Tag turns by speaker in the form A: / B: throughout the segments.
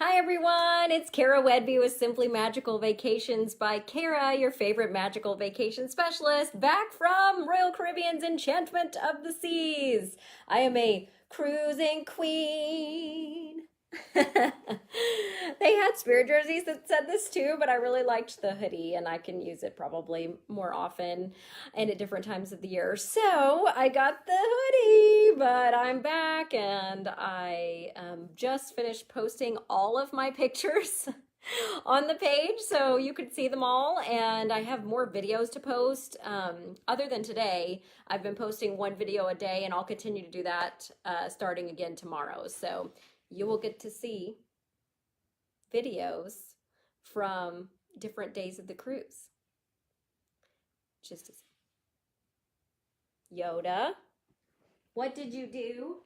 A: Hi everyone, it's Cara Whedbee with Simply Magical Vacations by Cara, your favorite magical vacation specialist, back from Royal Caribbean's Enchantment of the Seas. I am a cruising queen. They had spirit jerseys that said this too, but I really liked the hoodie and I can use it probably more often and at different times of the year. So I got the hoodie, but I'm back and I just finished posting all of my pictures on the page so you could see them all. And I have more videos to post. Other than today, I've been posting one video a day and I'll continue to do that starting again tomorrow. So you will get to see videos from different days of the cruise. Just as Yoda, what did you do?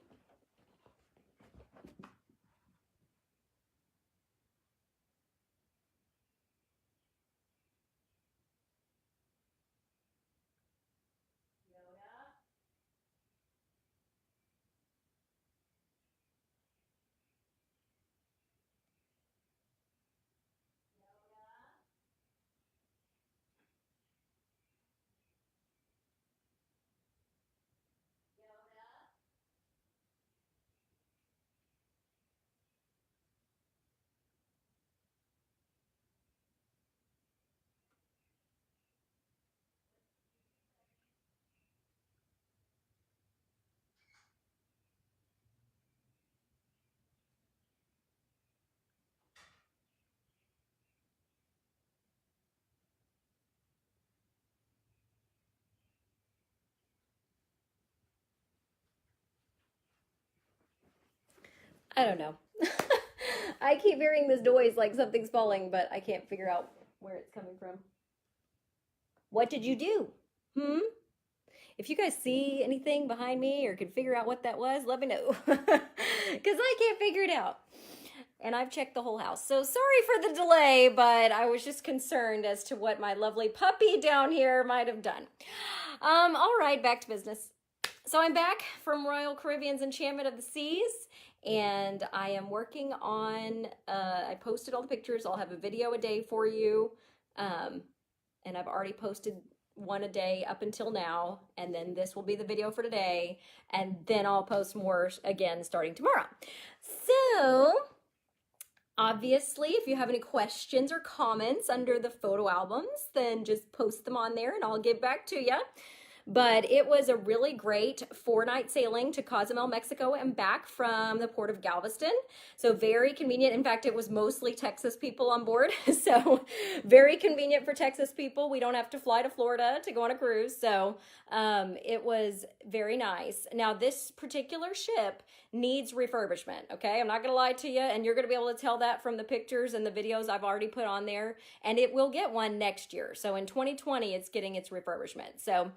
A: I don't know. I keep hearing this noise like something's falling, but I can't figure out where it's coming from. What did you do? Hmm? If you guys see anything behind me or can figure out what that was, let me know. Because I can't figure it out. And I've checked the whole house. So sorry for the delay, but I was just concerned as to what my lovely puppy down here might have done. All right, back to business. So I'm back from Royal Caribbean's Enchantment of the Seas, and I am working on, I posted all the pictures. I'll have a video a day for you. And I've already posted one a day up until now, and then this will be the video for today, and then I'll post more again starting tomorrow. So obviously, if you have any questions or comments under the photo albums, then just post them on there and I'll get back to you. But it was a really great 4-night sailing to Cozumel, Mexico, and back from the port of Galveston. So very convenient. In fact, it was mostly Texas people on board. So very convenient for Texas people. We don't have to fly to Florida to go on a cruise. So it was very nice. Now, this particular ship needs refurbishment, okay? I'm not going to lie to you, and you're going to be able to tell that from the pictures and the videos I've already put on there. And it will get one next year. So in 2020, it's getting its refurbishment. So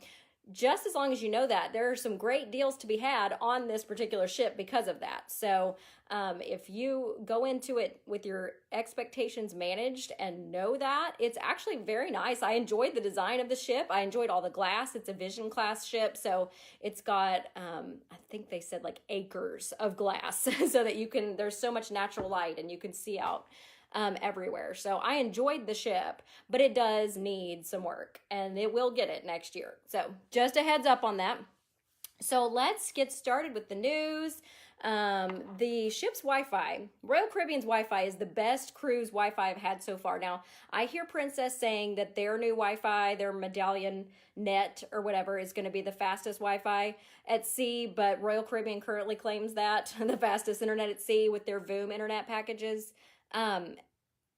A: just as long as you know that, there are some great deals to be had on this particular ship because of that. So if you go into it with your expectations managed and know that, it's actually very nice. I enjoyed the design of the ship. I enjoyed all the glass. It's a Vision class ship. So it's got, I think they said like acres of glass so that you can, there's so much natural light and you can see out everywhere. So I enjoyed the ship, but it does need some work and it will get it next year. So just a heads up on that. So let's get started with the news. The ship's Wi-Fi, Royal Caribbean's Wi-Fi is the best cruise Wi-Fi I've had so far. Now, I hear Princess saying that their new Wi-Fi, their Medallion Net or whatever, is going to be the fastest Wi-Fi at sea, but Royal Caribbean currently claims that the fastest internet at sea with their Voom internet packages.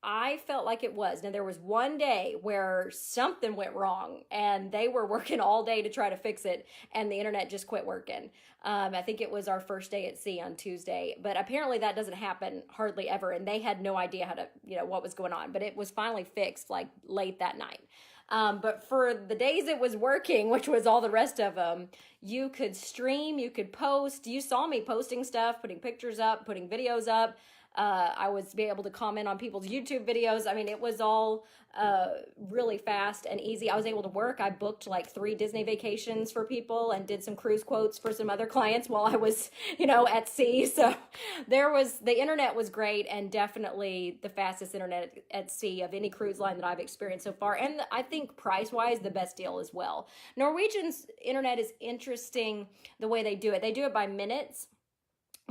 A: I felt like it was. Now, there was one day where something went wrong and they were working all day to try to fix it and the internet just quit working. I think it was our first day at sea on Tuesday, but apparently that doesn't happen hardly ever. And they had no idea how to, what was going on, but it was finally fixed like late that night. But for the days it was working, which was all the rest of them, you could stream, you could post. You saw me posting stuff, putting pictures up, putting videos up. I was be able to comment on people's YouTube videos. I mean, it was all really fast and easy. I was able to work. I booked like 3 Disney vacations for people and did some cruise quotes for some other clients while I was, at sea. So the internet was great, and definitely the fastest internet at sea of any cruise line that I've experienced so far. And I think price-wise, the best deal as well. Norwegian's internet is interesting the way they do it. They do it by minutes.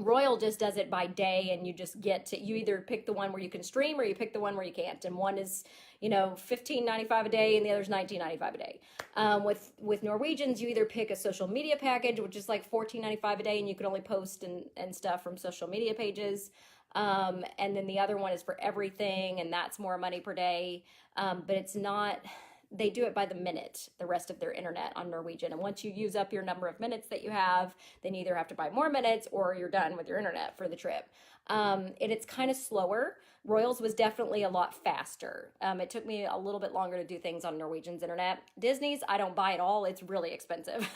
A: Royal just does it by day, and you just you either pick the one where you can stream or you pick the one where you can't. And one is, $15.95 a day, and the other's $19.95 a day. With Norwegians, you either pick a social media package, which is like $14.95 a day, and you can only post and stuff from social media pages. And then the other one is for everything, and that's more money per day. But it's not. They do it by the minute, the rest of their internet on Norwegian. And once you use up your number of minutes that you have, then you either have to buy more minutes or you're done with your internet for the trip. And it's kind of slower. Royals was definitely a lot faster. It took me a little bit longer to do things on Norwegian's internet. Disney's, I don't buy it all. It's really expensive.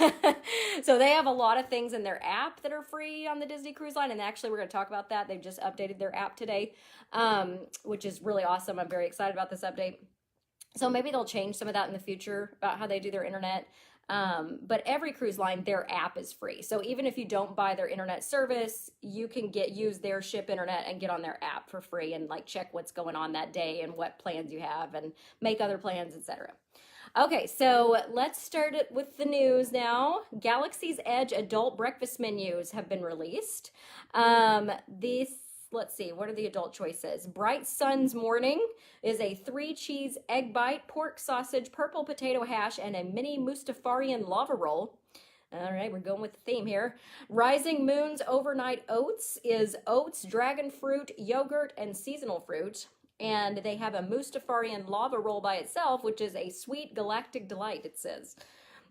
A: So they have a lot of things in their app that are free on the Disney Cruise Line. And actually, we're going to talk about that. They've just updated their app today, which is really awesome. I'm very excited about this update. So maybe they'll change some of that in the future about how they do their internet. But every cruise line, their app is free. So even if you don't buy their internet service, you can use their ship internet and get on their app for free and like check what's going on that day and what plans you have and make other plans, etc. Okay, so let's start it with the news now. Galaxy's Edge adult breakfast menus have been released. Let's see, what are the adult choices? Bright Sun's Morning is a 3-cheese egg bite, pork sausage, purple potato hash, and a mini Mustafarian lava roll. All right, we're going with the theme here. Rising Moon's Overnight Oats is oats, dragon fruit, yogurt, and seasonal fruit. And they have a Mustafarian lava roll by itself, which is a sweet galactic delight, it says.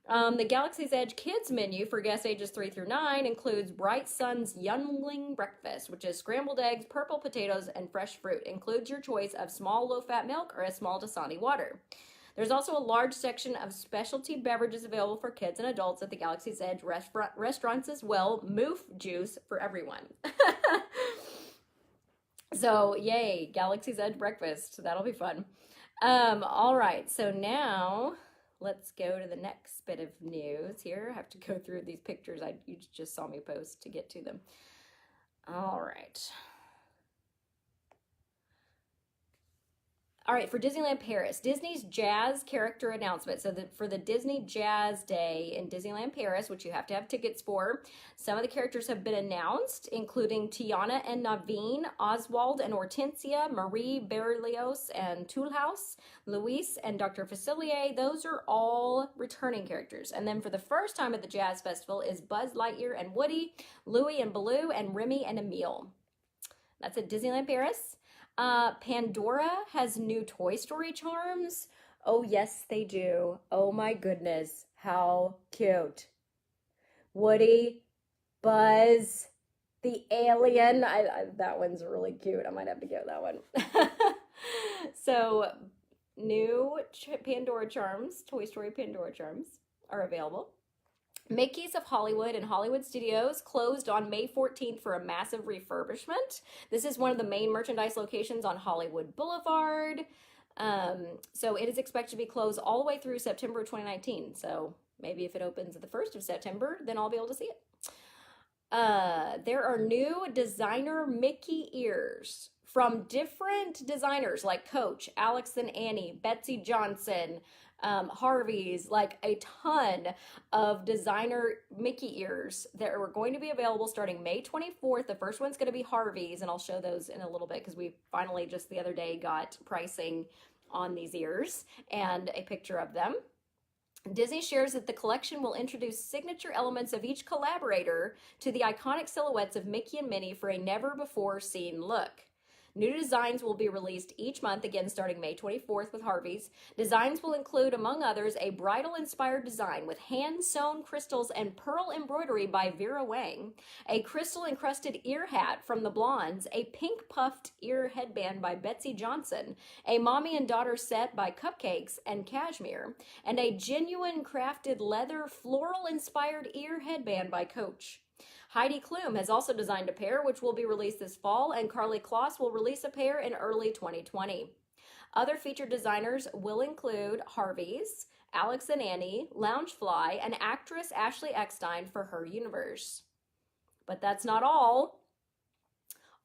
A: The Galaxy's Edge Kids menu for guests ages 3 through 9 includes Bright Sun's Youngling Breakfast, which is scrambled eggs, purple potatoes, and fresh fruit. Includes your choice of small low-fat milk or a small Dasani water. There's also a large section of specialty beverages available for kids and adults at the Galaxy's Edge restaurants as well. Moof juice for everyone. So, yay, Galaxy's Edge breakfast. That'll be fun. All right, so now let's go to the next bit of news here. I have to go through these pictures you just saw me post to get to them. All right. All right, for Disneyland Paris, Disney's Jazz character announcement. So for the Disney Jazz Day in Disneyland Paris, which you have to have tickets for, some of the characters have been announced, including Tiana and Naveen, Oswald and Hortensia, Marie Berlioz and Toolhouse, Luis and Dr. Facilier. Those are all returning characters. And then for the first time at the Jazz Festival is Buzz Lightyear and Woody, Louie and Baloo, and Remy and Emile. That's at Disneyland Paris. Pandora has new Toy Story charms. Oh, yes, they do. Oh, my goodness. How cute. Woody, Buzz, the alien. That one's really cute. I might have to get that one. So, new Pandora charms, Toy Story Pandora charms are available. Mickey's of Hollywood and Hollywood Studios closed on May 14th for a massive refurbishment. This is one of the main merchandise locations on Hollywood Boulevard. So it is expected to be closed all the way through September 2019. So maybe if it opens the 1st of September, then I'll be able to see it. There are new designer Mickey ears from different designers like Coach, Alex and Annie, Betsy Johnson, Harvey's, like a ton of designer Mickey ears that are going to be available starting May 24th. The first one's going to be Harvey's, and I'll show those in a little bit because we finally just the other day got pricing on these ears and a picture of them. Disney shares that the collection will introduce signature elements of each collaborator to the iconic silhouettes of Mickey and Minnie for a never-before-seen look. New designs will be released each month, again starting May 24th with Harvey's. Designs will include, among others, a bridal-inspired design with hand-sewn crystals and pearl embroidery by Vera Wang, a crystal-encrusted ear hat from the Blondes, a pink-puffed ear headband by Betsy Johnson, a mommy and daughter set by Cupcakes and Cashmere, and a genuine crafted leather floral-inspired ear headband by Coach. Heidi Klum has also designed a pair, which will be released this fall, and Karlie Kloss will release a pair in early 2020. Other featured designers will include Harvey's, Alex and Annie, Loungefly, and actress Ashley Eckstein for Her Universe. But that's not all.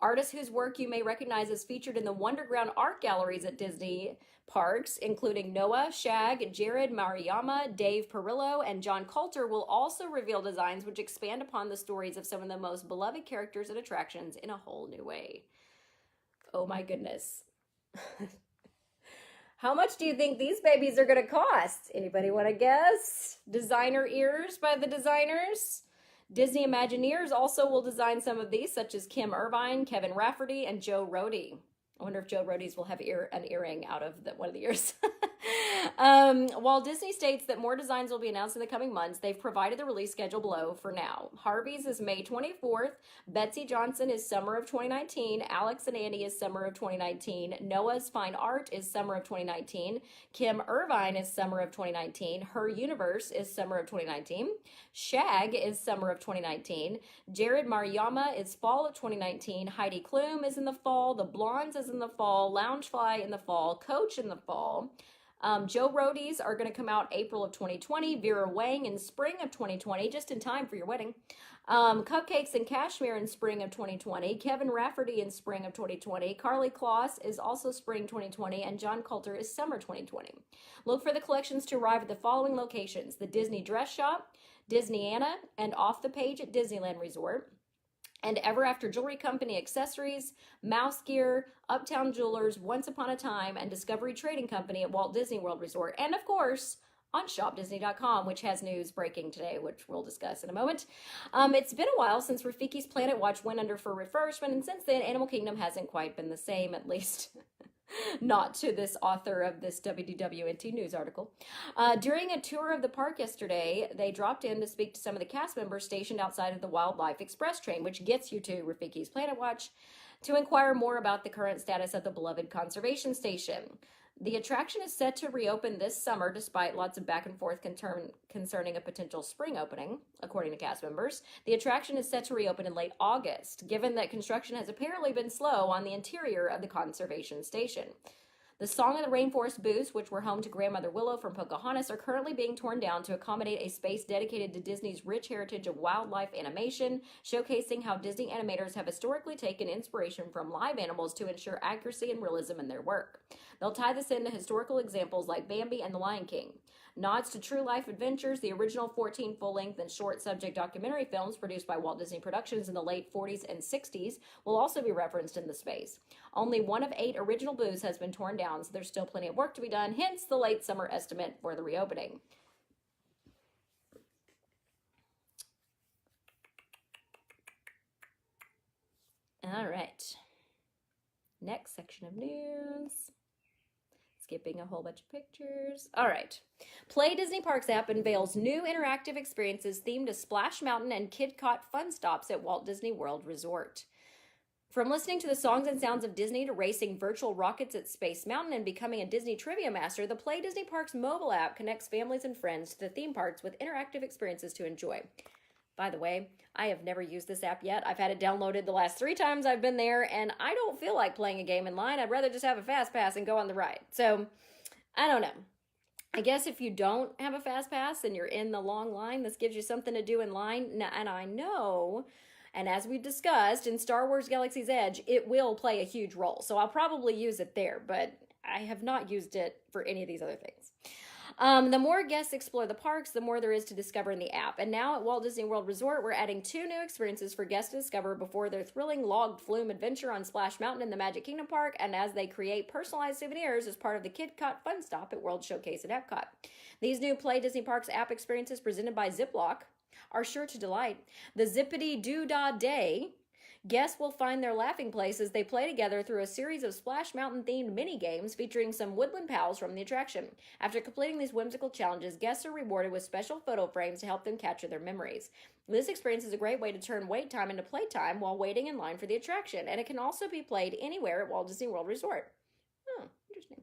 A: Artists whose work you may recognize as featured in the Wonderground art galleries at Disney parks, including Noah, Shag, Jared Mariyama, Dave Perillo, and John Coulter, will also reveal designs which expand upon the stories of some of the most beloved characters and attractions in a whole new way. Oh my goodness. How much do you think these babies are going to cost? Anybody want to guess? Designer ears by the designers? Disney Imagineers also will design some of these, such as Kim Irvine, Kevin Rafferty, and Joe Rohde. I wonder if Joe Rohde's will have an earring out of one of the ears. While Disney states that more designs will be announced in the coming months, they've provided the release schedule below for now. Harvey's is May 24th. Betsy Johnson is summer of 2019. Alex and Annie is summer of 2019. Noah's Fine Art is summer of 2019. Kim Irvine is summer of 2019. Her Universe is summer of 2019. Shag is summer of 2019. Jared Mariyama is fall of 2019. Heidi Klum is in the fall. The Blondes is in the fall. Loungefly in the fall. Coach in the fall. Joe Rohde's are going to come out April of 2020. Vera Wang in spring of 2020, just in time for your wedding. Cupcakes and Cashmere in spring of 2020. Kevin Rafferty in spring of 2020. Karlie Kloss is also spring 2020. And John Coulter is summer 2020. Look for the collections to arrive at the following locations: the Disney Dress Shop, Disneyana, and Off the Page at Disneyland Resort, and Ever After Jewelry Company Accessories, Mouse Gear, Uptown Jewelers, Once Upon a Time, and Discovery Trading Company at Walt Disney World Resort, and of course, on shopdisney.com, which has news breaking today, which we'll discuss in a moment. It's been a while since Rafiki's Planet Watch went under for refurbishment, and since then, Animal Kingdom hasn't quite been the same, at least not to this author of this WDWNT news article. During a tour of the park yesterday, they dropped in to speak to some of the cast members stationed outside of the Wildlife Express train, which gets you to Rafiki's Planet Watch, to inquire more about the current status of the beloved conservation station. The attraction is set to reopen this summer, despite lots of back and forth concerning a potential spring opening, according to cast members. The attraction is set to reopen in late August, given that construction has apparently been slow on the interior of the conservation station. The Song of the Rainforest booths, which were home to Grandmother Willow from Pocahontas, are currently being torn down to accommodate a space dedicated to Disney's rich heritage of wildlife animation, showcasing how Disney animators have historically taken inspiration from live animals to ensure accuracy and realism in their work. They'll tie this into historical examples like Bambi and The Lion King. Nods to true life adventures, the original 14 full-length and short subject documentary films produced by Walt Disney Productions in the late 40s and 60s will also be referenced in the space. Only one of 8 original booths has been torn down, so there's still plenty of work to be done, hence the late summer estimate for the reopening. All right. Next section of news. Skipping a whole bunch of pictures. All right. Play Disney Parks app unveils new interactive experiences themed to Splash Mountain and Kid Cot fun stops at Walt Disney World Resort. From listening to the songs and sounds of Disney to racing virtual rockets at Space Mountain and becoming a Disney trivia master, the Play Disney Parks mobile app connects families and friends to the theme parks with interactive experiences to enjoy. By the way, I have never used this app yet. I've had it downloaded the last 3 times I've been there, and I don't feel like playing a game in line. I'd rather just have a fast pass and go on the ride. So, I don't know. I guess if you don't have a fast pass and you're in the long line, this gives you something to do in line. And I know, and as we discussed in Star Wars Galaxy's Edge, it will play a huge role. So I'll probably use it there, but I have not used it for any of these other things. The more guests explore the parks, the more there is to discover in the app. And now at Walt Disney World Resort, we're adding 2 new experiences for guests to discover before their thrilling logged flume adventure on Splash Mountain in the Magic Kingdom Park, and as they create personalized souvenirs as part of the Kid Cot Fun Stop at World Showcase at Epcot. These new Play Disney Parks app experiences presented by Ziploc are sure to delight. The Zippity Doo Dah Day. Guests will find their laughing place as they play together through a series of Splash Mountain-themed mini-games featuring some woodland pals from the attraction. After completing these whimsical challenges, guests are rewarded with special photo frames to help them capture their memories. This experience is a great way to turn wait time into playtime while waiting in line for the attraction, and it can also be played anywhere at Walt Disney World Resort. Oh, interesting.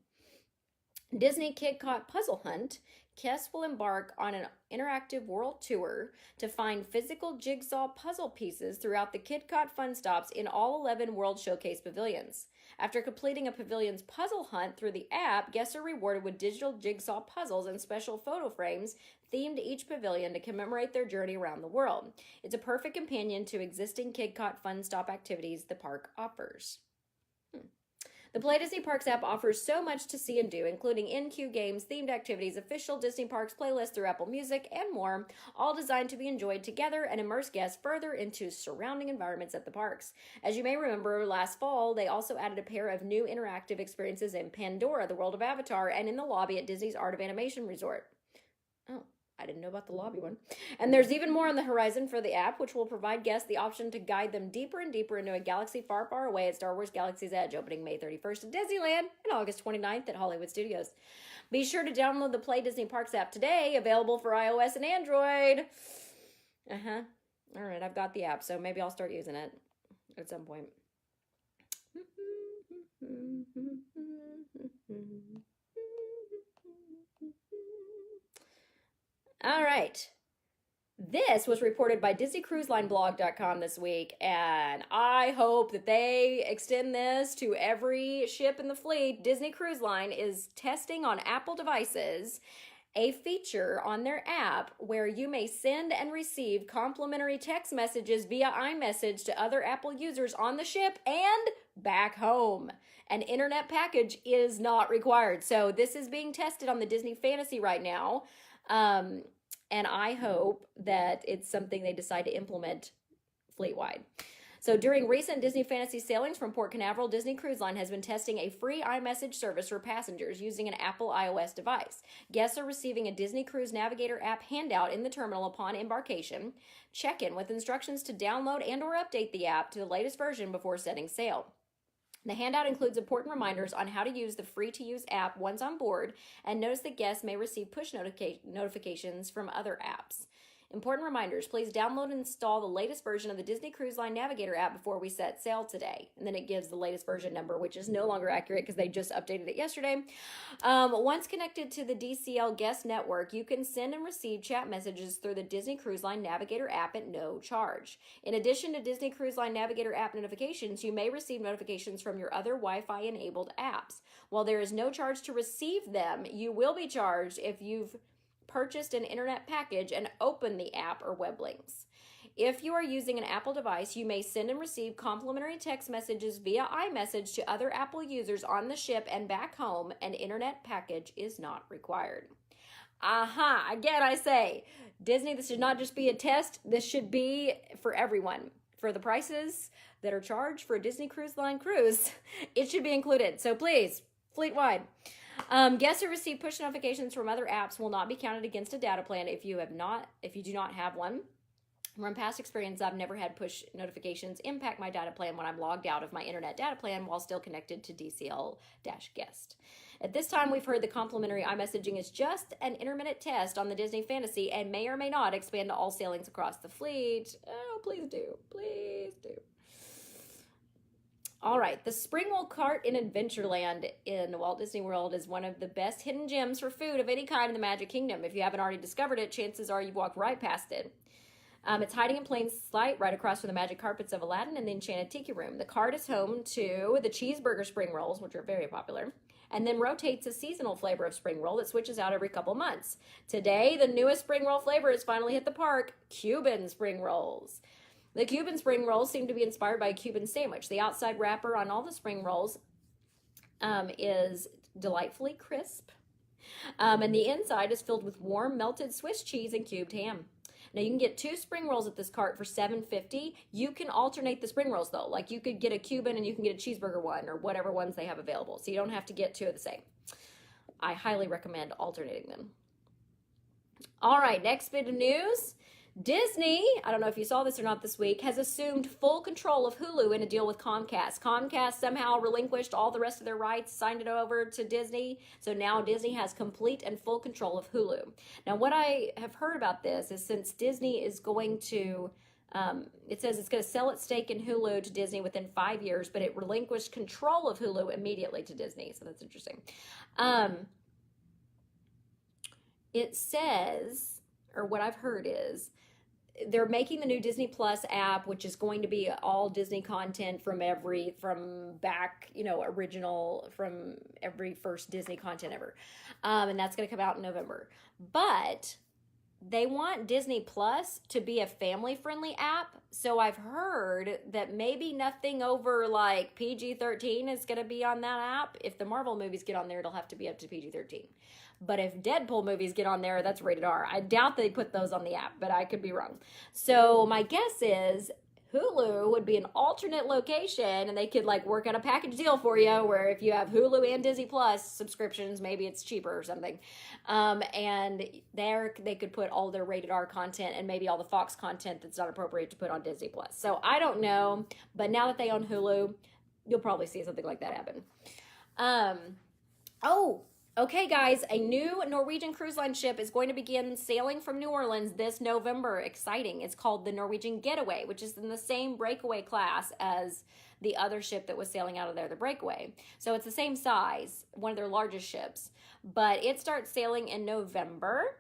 A: Disney Kid Cot Puzzle Hunt. Guests will embark on an interactive world tour to find physical jigsaw puzzle pieces throughout the KidCot fun stops in all 11 World Showcase pavilions. After completing a pavilion's puzzle hunt through the app, guests are rewarded with digital jigsaw puzzles and special photo frames themed to each pavilion to commemorate their journey around the world. It's a perfect companion to existing KidCot fun stop activities the park offers. The Play Disney Parks app offers so much to see and do, including in-queue games, themed activities, official Disney Parks playlists through Apple Music, and more, all designed to be enjoyed together and immerse guests further into surrounding environments at the parks. As you may remember, last fall, they also added a pair of new interactive experiences in Pandora, the World of Avatar, and in the lobby at Disney's Art of Animation Resort. Oh, I didn't know about the lobby one. And there's even more on the horizon for the app, which will provide guests the option to guide them deeper and deeper into a galaxy far, far away at Star Wars Galaxy's Edge, opening May 31st at Disneyland and August 29th at Hollywood Studios. Be sure to download the Play Disney Parks app today, available for iOS and Android. All right, I've got the app, so maybe I'll start using it at some point. All right. This was reported by DisneyCruiseLineBlog.com this week, and I hope that they extend this to every ship in the fleet. Disney Cruise Line is testing on Apple devices a feature on their app where you may send and receive complimentary text messages via iMessage to other Apple users on the ship and back home. An internet package is not required. So this is being tested on the Disney Fantasy right now. And I hope that it's something they decide to implement fleet-wide. So during recent Disney Fantasy sailings from Port Canaveral, Disney Cruise Line has been testing a free iMessage service for passengers using an Apple iOS device. Guests are receiving a Disney Cruise Navigator app handout in the terminal upon embarkation. Check in with instructions to download and or update the app to the latest version before setting sail. The handout includes important reminders on how to use the free-to-use app once on board, and notice that guests may receive push notifications from other apps. Important reminders, please download and install the latest version of the Disney Cruise Line Navigator app before we set sail today. And then it gives the latest version number, which is no longer accurate because they just updated it yesterday. Once connected to the DCL guest network, you can send and receive chat messages through the Disney Cruise Line Navigator app at no charge. In addition to Disney Cruise Line Navigator app notifications, you may receive notifications from your other Wi-Fi enabled apps. While there is no charge to receive them, you will be charged if you've purchased an internet package and open the app or web links. If you are using an Apple device, you may send and receive complimentary text messages via iMessage to other Apple users on the ship and back home. An internet package is not required. Again, I say, Disney, this should not just be a test. This should be for everyone. For the prices that are charged for a Disney Cruise Line cruise, it should be included. So please, fleet-wide. Guests who receive push notifications from other apps will not be counted against a data plan if you do not have one. From past experience, I've never had push notifications impact my data plan when I'm logged out of my internet data plan while still connected to DCL-Guest. At this time, we've heard the complimentary iMessaging is just an intermittent test on the Disney Fantasy and may or may not expand to all sailings across the fleet. Oh, please do. Please do. All right, the Springwell Cart in Adventureland in Walt Disney World is one of the best hidden gems for food of any kind in the Magic Kingdom. If you haven't already discovered it, chances are you've walked right past it. It's hiding in plain sight right across from the magic carpets of Aladdin and the Enchanted Tiki Room. The cart is home to the cheeseburger spring rolls, which are very popular, and then rotates a seasonal flavor of spring roll that switches out every couple months. Today, the newest spring roll flavor has finally hit the park, Cuban spring rolls. The Cuban spring rolls seem to be inspired by a Cuban sandwich. The outside wrapper on all the spring rolls is delightfully crisp, and the inside is filled with warm melted Swiss cheese and cubed ham. Now, you can get 2 spring rolls at this cart for $7.50. You can alternate the spring rolls, though. Like, you could get a Cuban and you can get a cheeseburger one or whatever ones they have available. So you don't have to get 2 of the same. I highly recommend alternating them. All right, next bit of news. Disney, I don't know if you saw this or not this week, has assumed full control of Hulu in a deal with Comcast. Comcast somehow relinquished all the rest of their rights, signed it over to Disney, so now Disney has complete and full control of Hulu. Now, what I have heard about this is since Disney is going to, it says it's going to sell its stake in Hulu to Disney within 5 years, but it relinquished control of Hulu immediately to Disney, so that's interesting. it says, or what I've heard is, they're making the new Disney Plus app, which is going to be all Disney content from back, original, from every first Disney content ever. And that's going to come out in November. But they want Disney Plus to be a family-friendly app. So I've heard that maybe nothing over like PG-13 is going to be on that app. If the Marvel movies get on there, it'll have to be up to PG-13. But if Deadpool movies get on there, that's rated R. I doubt they put those on the app, but I could be wrong. So my guess is Hulu would be an alternate location, and they could like work out a package deal for you where if you have Hulu and Disney Plus subscriptions, maybe it's cheaper or something. And there they could put all their rated R content and maybe all the Fox content that's not appropriate to put on Disney Plus. So I don't know, but now that they own Hulu, you'll probably see something like that happen. Okay, guys, a new Norwegian cruise line ship is going to begin sailing from New Orleans this November. Exciting. It's called the Norwegian Getaway, which is in the same breakaway class as the other ship that was sailing out of there, the Breakaway. So it's the same size, one of their largest ships. But it starts sailing in November.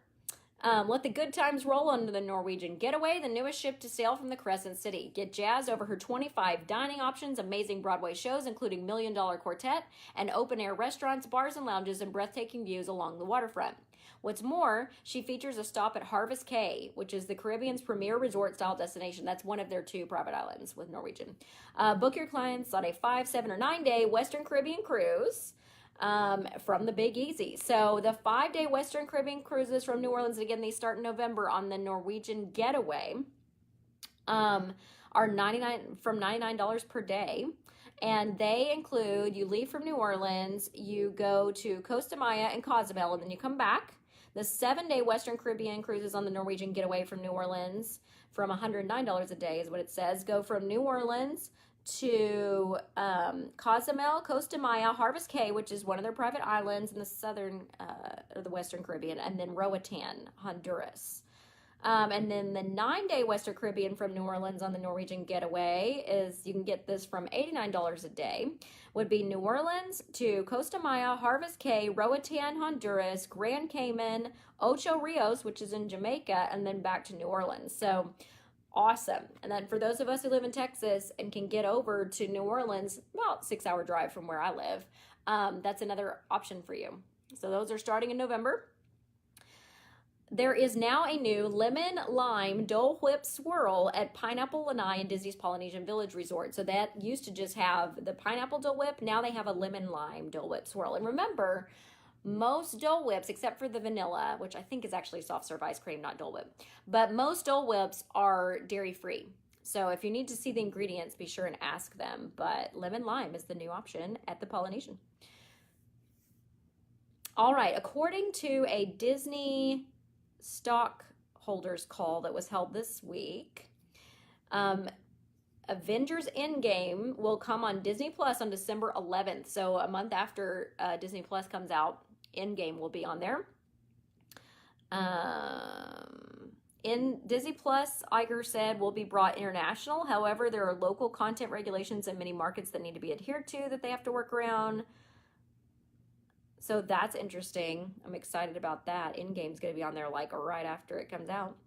A: Let the good times roll under the Norwegian Getaway, the newest ship to sail from the Crescent City. Get jazzed over her 25 dining options, amazing Broadway shows, including $1 Million Quartet, and open-air restaurants, bars, and lounges, and breathtaking views along the waterfront. What's more, she features a stop at Harvest Caye, which is the Caribbean's premier resort-style destination. That's one of their 2 private islands with Norwegian. Book your clients on a 5, 7, or 9-day Western Caribbean cruise from the Big Easy. So the 5-day Western Caribbean cruises from New Orleans, again, they start in November on the Norwegian Getaway, are $99 per day. And they include, you leave from New Orleans, you go to Costa Maya and Cozumel, and then you come back. The 7-day Western Caribbean cruises on the Norwegian Getaway from New Orleans from $109 a day is what it says. Go from New Orleans to Cozumel, Costa Maya, Harvest Caye, which is one of their private islands in the southern or the Western Caribbean, and then Roatan, Honduras. And then the 9-day Western Caribbean from New Orleans on the Norwegian Getaway is, you can get this from $89 a day, would be New Orleans to Costa Maya, Harvest Caye, Roatan, Honduras, Grand Cayman, Ocho Rios, which is in Jamaica, and then back to New Orleans. So awesome. And then for those of us who live in Texas and can get over to New Orleans, about 6-hour drive from where I live, that's another option for you. So those are starting in November. There is now a new lemon lime Dole Whip swirl at Pineapple Lanai in Disney's Polynesian Village Resort. So that used to just have the pineapple Dole Whip. Now they have a lemon lime Dole Whip swirl. And remember, most Dole Whips, except for the vanilla, which I think is actually soft serve ice cream, not Dole Whip, but most Dole Whips are dairy-free. So if you need to see the ingredients, be sure and ask them. But lemon lime is the new option at the Polynesian. All right, according to a Disney stockholders call that was held this week, Avengers Endgame will come on Disney Plus on December 11th. So a month after Disney Plus comes out, Endgame will be on there. In Disney Plus, Iger said, will be brought international. However, there are local content regulations in many markets that need to be adhered to that they have to work around. So that's interesting. I'm excited about that. Endgame's going to be on there like right after it comes out.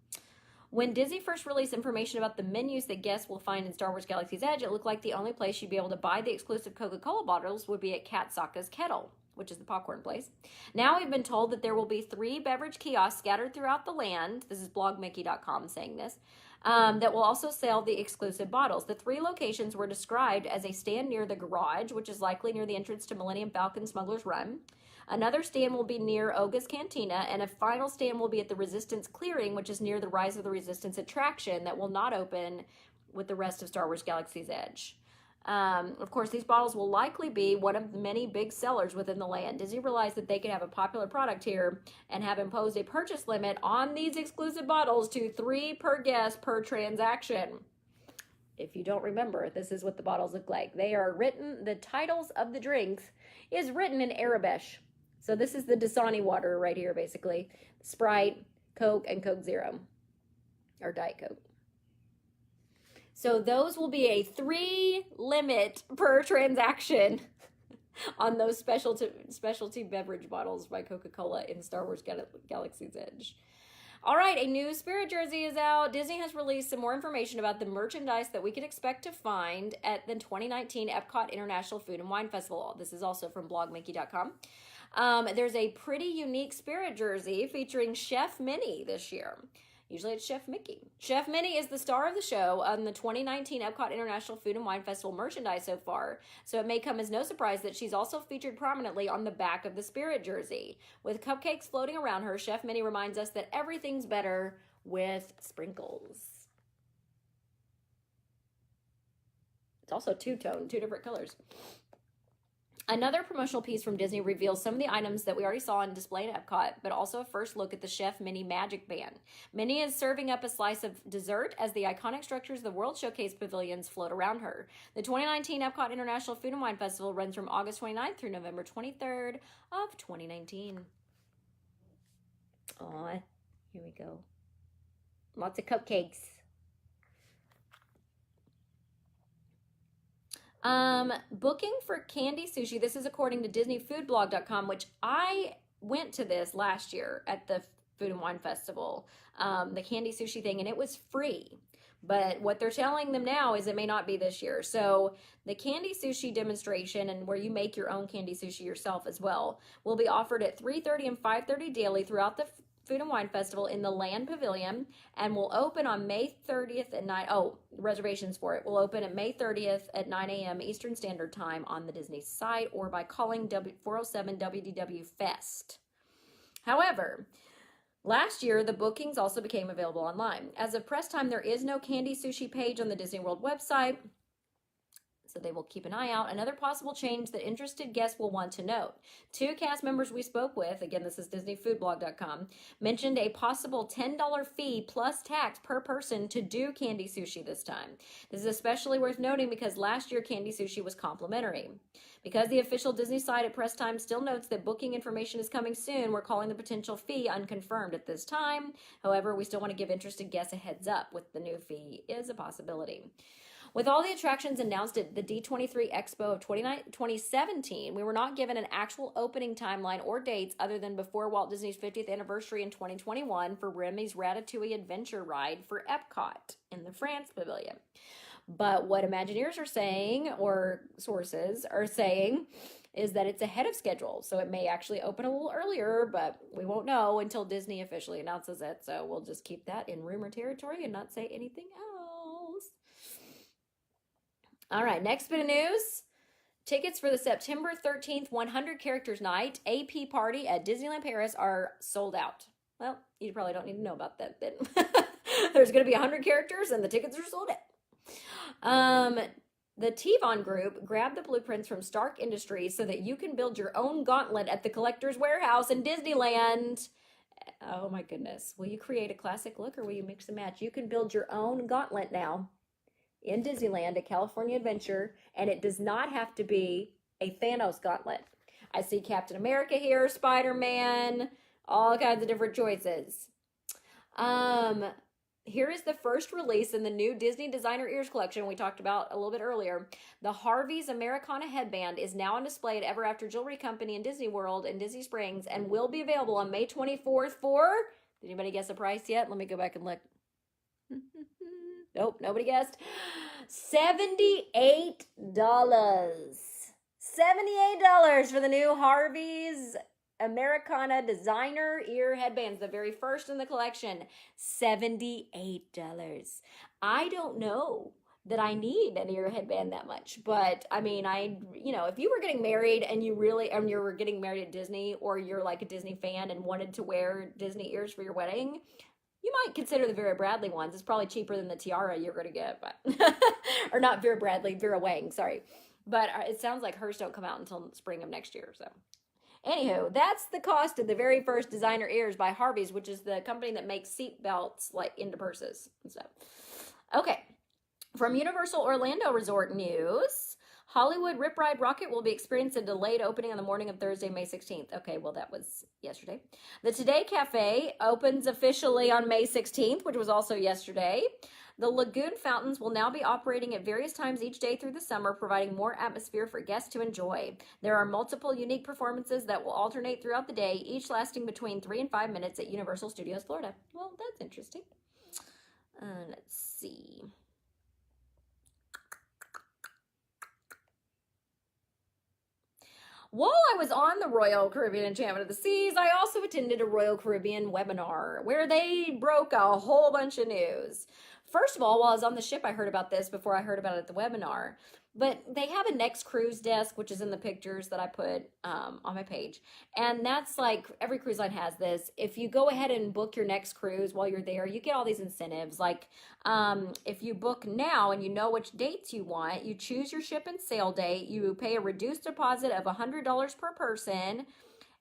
A: When Disney first released information about the menus that guests will find in Star Wars Galaxy's Edge, it looked like the only place you'd be able to buy the exclusive Coca-Cola bottles would be at Kat Saka's Kettle, which is the popcorn place. Now we've been told that there will be 3 beverage kiosks scattered throughout the land. This is blogmickey.com saying this. That will also sell the exclusive bottles. The 3 locations were described as a stand near the garage, which is likely near the entrance to Millennium Falcon Smuggler's Run. Another stand will be near Oga's Cantina, and a final stand will be at the Resistance Clearing, which is near the Rise of the Resistance attraction that will not open with the rest of Star Wars Galaxy's Edge. Of course, these bottles will likely be one of the many big sellers within the land. Disney realized that they could have a popular product here and have imposed a purchase limit on these exclusive bottles to 3 per guest per transaction. If you don't remember, this is what the bottles look like. They are written, the titles of the drinks is written in Arabic. So this is the Dasani water right here, basically. Sprite, Coke, and Coke Zero, or Diet Coke. So those will be a 3 limit per transaction. on those specialty beverage bottles by Coca-Cola in Star Wars Galaxy's Edge. All right, a new Spirit jersey is out. Disney has released some more information about the merchandise that we can expect to find at the 2019 Epcot International Food and Wine Festival. This is also from blogmickey.com. There's a pretty unique Spirit jersey featuring Chef Minnie this year. Usually it's Chef Mickey. Chef Minnie is the star of the show on the 2019 Epcot International Food and Wine Festival merchandise so far, so it may come as no surprise that she's also featured prominently on the back of the Spirit jersey. With cupcakes floating around her, Chef Minnie reminds us that everything's better with sprinkles. It's also two-tone, two different colors. Another promotional piece from Disney reveals some of the items that we already saw on display at Epcot, but also a first look at the Chef Minnie Magic Band. Minnie is serving up a slice of dessert as the iconic structures of the World Showcase pavilions float around her. The 2019 Epcot International Food and Wine Festival runs from August 29th through November 23rd of 2019. Aw, here we go. Lots of cupcakes. Booking for candy sushi. This is according to DisneyFoodBlog.com, which I went to this last year at the Food and Wine Festival, the candy sushi thing, and it was free. But what they're telling them now is it may not be this year. So the candy sushi demonstration, and where you make your own candy sushi yourself as well, will be offered at 3:30 and 5:30 daily throughout the Food and Wine Festival in the Land Pavilion, and will open on May 30th at 9. Oh, reservations for it will open at May 30th at 9 a.m. Eastern Standard Time on the Disney site or by calling 407 WDW Fest. However, last year, the bookings also became available online. As of press time, there is no candy sushi page on the Disney World website, so they will keep an eye out. Another possible change that interested guests will want to note. 2 cast members we spoke with, again, this is DisneyFoodBlog.com, mentioned a possible $10 fee plus tax per person to do candy sushi this time. This is especially worth noting because last year candy sushi was complimentary. Because the official Disney site at press time still notes that booking information is coming soon, we're calling the potential fee unconfirmed at this time. However, we still want to give interested guests a heads up with the new fee is a possibility. With all the attractions announced at the D23 Expo of 2017, we were not given an actual opening timeline or dates other than before Walt Disney's 50th anniversary in 2021 for Remy's Ratatouille Adventure Ride for Epcot in the France Pavilion. But what Imagineers are saying, or sources are saying, is that it's ahead of schedule. So it may actually open a little earlier, but we won't know until Disney officially announces it. So we'll just keep that in rumor territory and not say anything else. All right, next bit of news. Tickets for the September 13th 100 Characters Night AP party at Disneyland Paris are sold out. Well, you probably don't need to know about that then. There's going to be 100 characters and the tickets are sold out. The Tevon Group grabbed the blueprints from Stark Industries so that you can build your own gauntlet at the Collector's Warehouse in Disneyland. Oh my goodness. Will you create a classic look or will you mix and match? You can build your own gauntlet now in Disneyland at California Adventure, and it does not have to be a Thanos gauntlet. I see Captain America here, Spider-Man, all kinds of different choices. Here is the first release in the new Disney Designer Ears collection we talked about a little bit earlier. The Harvey's Americana headband is now on display at Ever After Jewelry Company in Disney World in Disney Springs and will be available on May 24th for, did anybody guess the price yet? Let me go back and look. Nope, nobody guessed. $78. $78 for the new Harvey's Americana Designer Ear Headbands, the very first in the collection. $78. I don't know that I need an ear headband that much, but I mean, if you were getting married and you were getting married at Disney, or you're like a Disney fan and wanted to wear Disney ears for your wedding, you might consider the Vera Bradley ones. It's probably cheaper than the tiara you're going to get, but or not Vera Bradley, Vera Wang, sorry. But it sounds like hers don't come out until spring of next year. So, anywho, that's the cost of the very first designer ears by Harvey's, which is the company that makes seat belts like into purses and stuff. Okay, from Universal Orlando Resort news. Hollywood Rip Ride Rocket will be experiencing a delayed opening on the morning of Thursday, May 16th. Okay, well, that was yesterday. The Today Cafe opens officially on May 16th, which was also yesterday. The lagoon fountains will now be operating at various times each day through the summer, providing more atmosphere for guests to enjoy. There are multiple unique performances that will alternate throughout the day, each lasting between 3 and 5 minutes at Universal Studios Florida. Well, that's interesting. Let's see. While I was on the Royal Caribbean Enchantment of the Seas, I also attended a Royal Caribbean webinar where they broke a whole bunch of news. First of all, while I was on the ship, I heard about this before I heard about it at the webinar. But they have a next cruise desk, which is in the pictures that I put on my page. And that's like every cruise line has this. If you go ahead and book your next cruise while you're there, you get all these incentives. Like if you book now and you know which dates you want, you choose your ship and sail date, you pay a reduced deposit of $100 per person,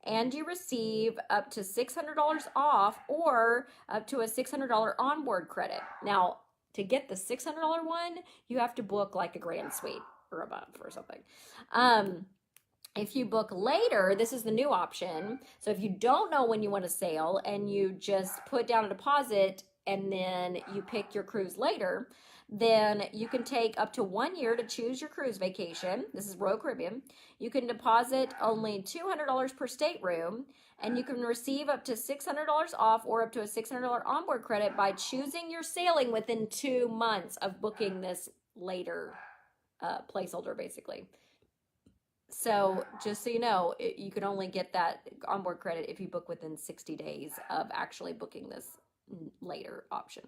A: and you receive up to $600 off or up to a $600 onboard credit. Now, to get the $600 one, you have to book like a grand suite or above or something. If you book later, this is the new option. So if you don't know when you want to sail and you just put down a deposit and then you pick your cruise later, then you can take up to 1 year to choose your cruise vacation. This is Royal Caribbean. You can deposit only $200 per stateroom, and you can receive up to $600 off or up to a $600 onboard credit by choosing your sailing within 2 months of booking this later placeholder, basically. So just so you know, you can only get that onboard credit if you book within 60 days of actually booking this later option.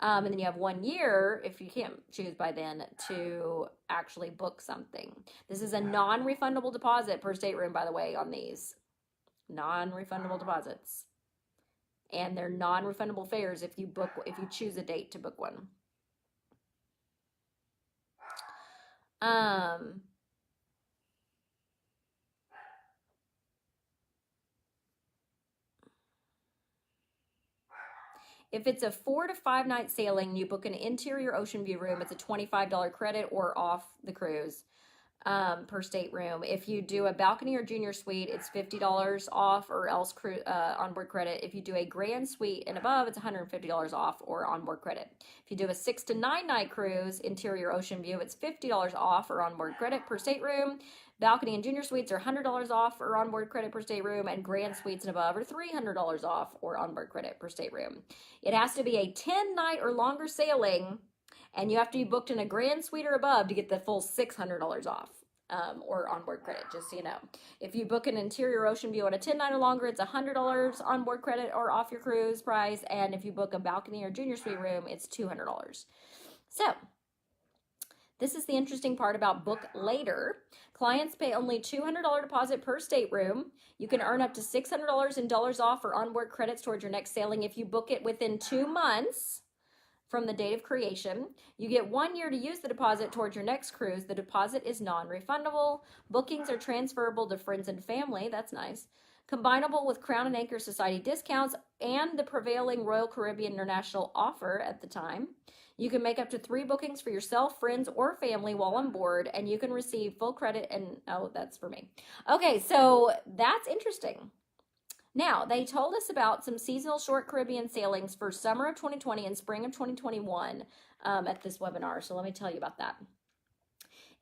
A: And then you have 1 year, if you can't choose by then, to actually book something. This is a non-refundable deposit per stateroom, by the way, on these. Non-refundable deposits. And they're non-refundable fares if you choose a date to book one. If it's a 4 to 5 night sailing, you book an interior ocean view room, it's a $25 credit or off the cruise per stateroom. If you do a balcony or junior suite, it's $50 off or else onboard credit. If you do a grand suite and above, it's $150 off or onboard credit. If you do a 6 to 9 night cruise, interior ocean view, it's $50 off or onboard credit per stateroom. Balcony and junior suites are $100 off or onboard credit per stateroom, and grand suites and above are $300 off or onboard credit per stateroom. It has to be a 10-night or longer sailing, and you have to be booked in a grand suite or above to get the full $600 off or onboard credit, just so you know. If you book an interior ocean view on a 10-night or longer, it's $100 onboard credit or off your cruise price, and if you book a balcony or junior suite room, it's $200. So, this is the interesting part about book later. Clients pay only $200 deposit per stateroom. You can earn up to $600 in dollars off or onboard credits towards your next sailing if you book it within 2 months from the date of creation. You get 1 year to use the deposit towards your next cruise. The deposit is non-refundable. Bookings are transferable to friends and family. That's nice. Combinable with Crown and Anchor Society discounts and the prevailing Royal Caribbean International offer at the time. You can make up to 3 bookings for yourself, friends, or family while on board, and you can receive full credit and, oh, that's for me. Okay, so that's interesting. Now, they told us about some seasonal short Caribbean sailings for summer of 2020 and spring of 2021 at this webinar, so let me tell you about that.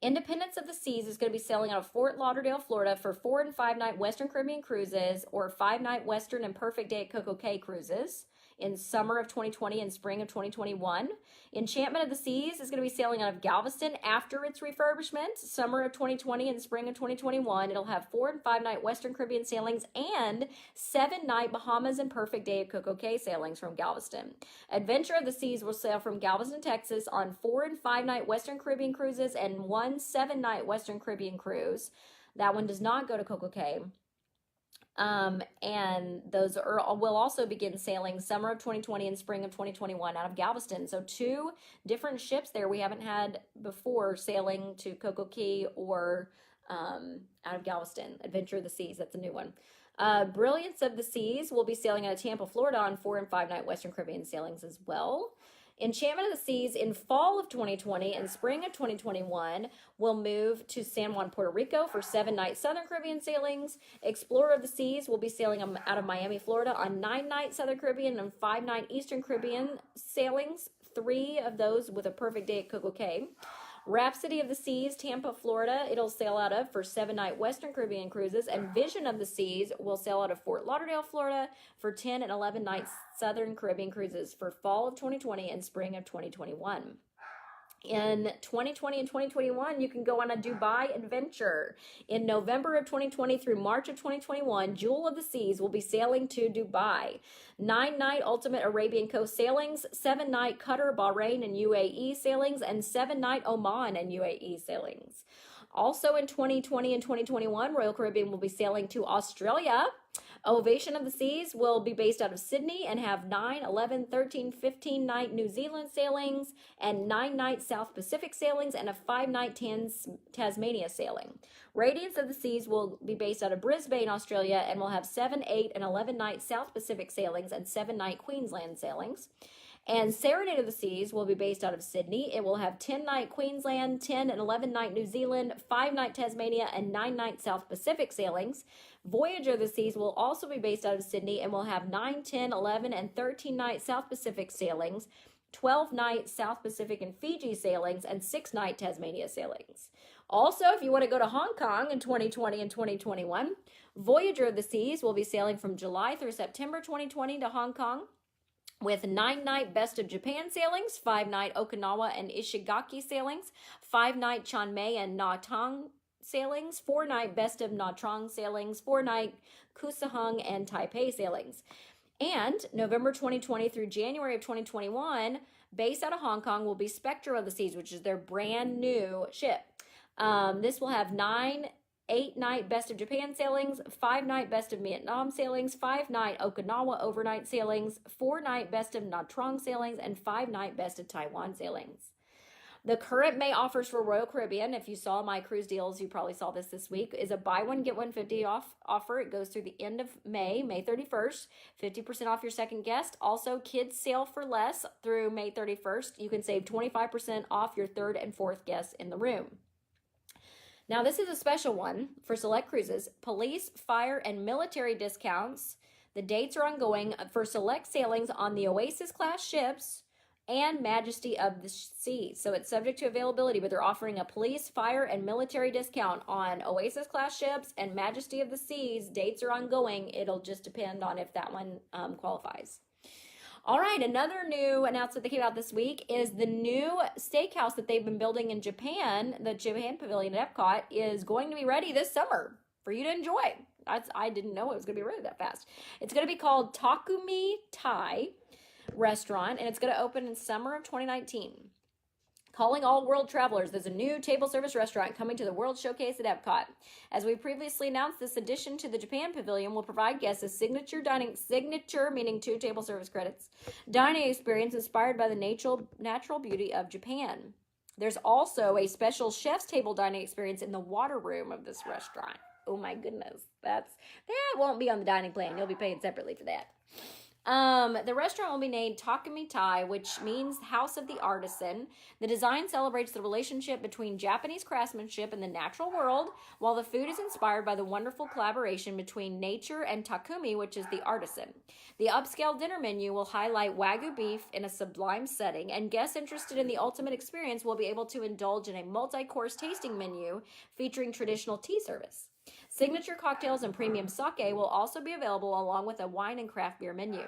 A: Independence of the Seas is going to be sailing out of Fort Lauderdale, Florida for 4 and 5 night Western Caribbean cruises or 5 night Western and Perfect Day at Coco Cay cruises in summer of 2020 and spring of 2021. Enchantment of the Seas is going to be sailing out of Galveston after its refurbishment, summer of 2020 and spring of 2021. It'll have 4 and 5 night Western Caribbean sailings and 7 night Bahamas and Perfect Day at Coco Cay sailings from Galveston. Adventure of the Seas will sail from Galveston, Texas on 4 and 5 night Western Caribbean cruises and 1 7-night Western Caribbean cruise. That one does not go to Coco Cay. And those will also begin sailing summer of 2020 and spring of 2021 out of Galveston. So 2 different ships there we haven't had before sailing to Coco Cay or out of Galveston. Adventure of the Seas, that's a new one. Brilliance of the Seas will be sailing out of Tampa, Florida on 4 and 5 night Western Caribbean sailings as well. Enchantment of the Seas in fall of 2020 and spring of 2021 will move to San Juan, Puerto Rico for 7-night Southern Caribbean sailings. Explorer of the Seas will be sailing out of Miami, Florida on 9-night Southern Caribbean and 5-night Eastern Caribbean sailings 3 of those with a perfect day at Coco Cay. Rhapsody of the Seas, Tampa, Florida, it'll sail out of for 7-night Western Caribbean cruises. And Vision of the Seas will sail out of Fort Lauderdale, Florida for 10 and 11-night Southern Caribbean cruises for fall of 2020 and spring of 2021. In 2020 and 2021, you can go on a Dubai adventure. In November of 2020 through March of 2021, Jewel of the Seas will be sailing to Dubai. 9-night Ultimate Arabian Coast sailings, 7-night Qatar, Bahrain, and UAE sailings, and 7-night Oman and UAE sailings. Also in 2020 and 2021, Royal Caribbean will be sailing to Australia. Ovation of the Seas will be based out of Sydney and have 9, 11, 13, 15-night New Zealand sailings and 9-night South Pacific sailings and a 5-night Tasmania sailing. Radiance of the Seas will be based out of Brisbane, Australia, and will have 7, 8, and 11-night South Pacific sailings and 7-night Queensland sailings. And Serenade of the Seas will be based out of Sydney. It will have 10-night Queensland, 10 and 11-night New Zealand, 5-night Tasmania, and 9-night South Pacific sailings. Voyager of the Seas will also be based out of Sydney and will have 9, 10, 11, and 13-night South Pacific sailings, 12-night South Pacific and Fiji sailings, and 6-night Tasmania sailings. Also, if you want to go to Hong Kong in 2020 and 2021, Voyager of the Seas will be sailing from July through September 2020 to Hong Kong, with 9-night Best of Japan sailings, 5-night Okinawa and Ishigaki sailings, 5-night Chiang Mai and Nha Trang sailings, 4-night Best of Nha Trang sailings, 4-night Kusahang and Taipei sailings. And November 2020 through January of 2021, based out of Hong Kong, will be Spectre of the Seas, which is their brand new ship. This will have 8-night Best of Japan sailings, 5-night Best of Vietnam sailings, 5-night Okinawa overnight sailings, 4-night Best of Nha Trang sailings, and 5-night Best of Taiwan sailings. The current May offers for Royal Caribbean, if you saw my cruise deals, you probably saw this week, is a buy one, get one 50 off offer. It goes through the end of May 31st, 50% off your second guest. Also, kids sail for less through May 31st. You can save 25% off your third and fourth guests in the room. Now, this is a special one for select cruises. Police, fire, and military discounts. The dates are ongoing for select sailings on the Oasis class ships and Majesty of the Seas. So it's subject to availability, but they're offering a police, fire, and military discount on Oasis class ships and Majesty of the Seas. Dates are ongoing. It'll just depend on if that one qualifies. All right, another new announcement that came out this week is the new steakhouse that they've been building in Japan. The Japan Pavilion at Epcot is going to be ready this summer for you to enjoy. I didn't know it was going to be ready that fast. It's going to be called Takumi Thai Restaurant, and it's going to open in summer of 2019. Calling all world travelers, there's a new table service restaurant coming to the World Showcase at Epcot. As we previously announced, this addition to the Japan Pavilion will provide guests a signature meaning 2 table service credits, dining experience inspired by the natural beauty of Japan. There's also a special chef's table dining experience in the water room of this restaurant. Oh my goodness, that won't be on the dining plan. You'll be paying separately for that. The restaurant will be named Takumi Thai, which means House of the Artisan. The design celebrates the relationship between Japanese craftsmanship and the natural world, while the food is inspired by the wonderful collaboration between nature and Takumi, which is the artisan. The upscale dinner menu will highlight Wagyu beef in a sublime setting, and guests interested in the ultimate experience will be able to indulge in a multi-course tasting menu featuring traditional tea service. Signature cocktails and premium sake will also be available along with a wine and craft beer menu.